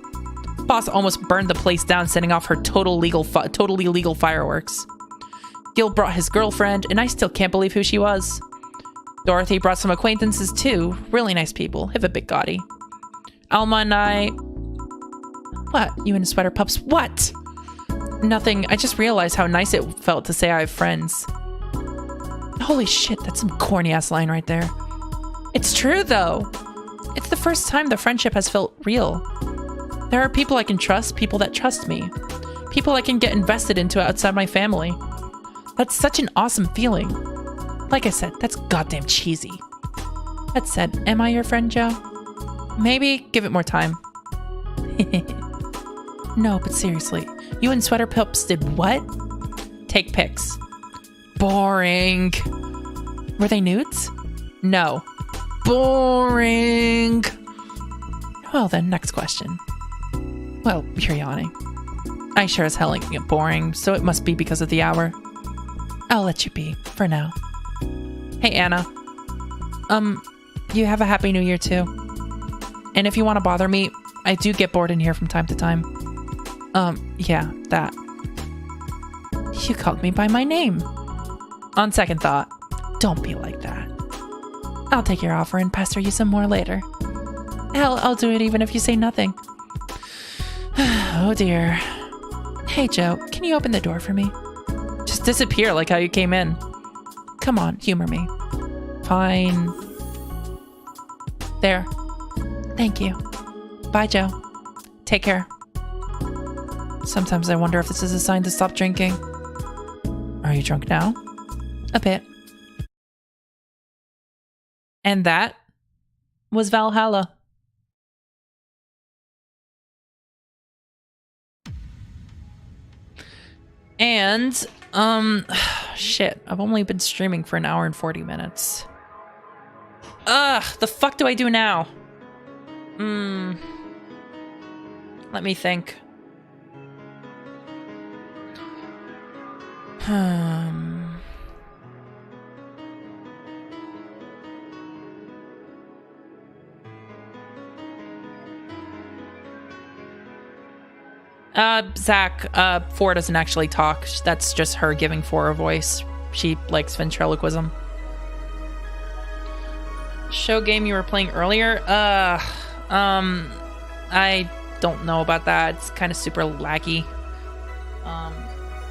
Speaker 1: Boss almost burned the place down, setting off her totally legal fireworks. Gil brought his girlfriend, and I still can't believe who she was. Dorothy brought some acquaintances too, really nice people, if a bit gaudy. Alma and I... What? You and sweater pups? What? Nothing, I just realized how nice it felt to say I have friends. Holy shit, that's some corny-ass line right there. It's true, though. It's the first time the friendship has felt real. There are people I can trust, people that trust me. People I can get invested into outside my family. That's such an awesome feeling. Like I said, that's goddamn cheesy. That said, am I your friend, Joe? Maybe give it more time. No, but seriously, you and Sweater Pups did what? Take pics. Boring. Were they nudes? No. Boring. Well then, next question. Well, you're yawning. I sure as hell ain't get boring, so it must be because of the hour. I'll let you be, for now. Hey, Anna. You have a happy new year, too. And if you want to bother me, I do get bored in here from time to time. Yeah, that. You called me by my name. On second thought, don't be like that. I'll take your offer and pester you some more later. Hell, I'll do it even if you say nothing. Oh dear. Hey Joe, can you open the door for me? Just disappear like how you came in. Come on, humor me. Fine. There. Thank you. Bye, Joe. Take care. Sometimes I wonder if this is a sign to stop drinking. Are you drunk now? A bit. And that was Valhalla. And, shit, I've only been streaming for an hour and 40 minutes. Ugh, the fuck do I do now? Let me think. Zach, 4 doesn't actually talk. That's just her giving 4 a voice. She likes ventriloquism. Show game you were playing earlier? I don't know about that. It's kind of super laggy.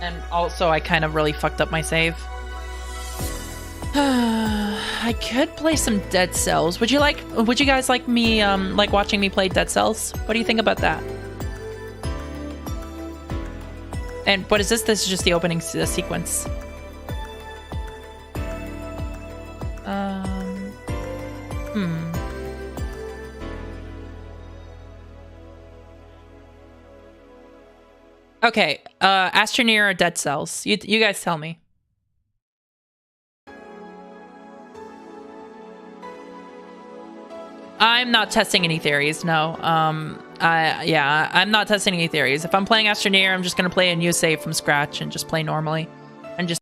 Speaker 1: And also I kind of really fucked up my save. I could play some Dead Cells. Would you guys like me, like watching me play Dead Cells? What do you think about that? And what is this? This is just the opening sequence. Okay, Astroneer or Dead Cells? You guys tell me. I'm not testing any theories, no. Yeah, I'm not testing any theories. If I'm playing Astroneer, I'm just gonna play a new save from scratch and just play normally.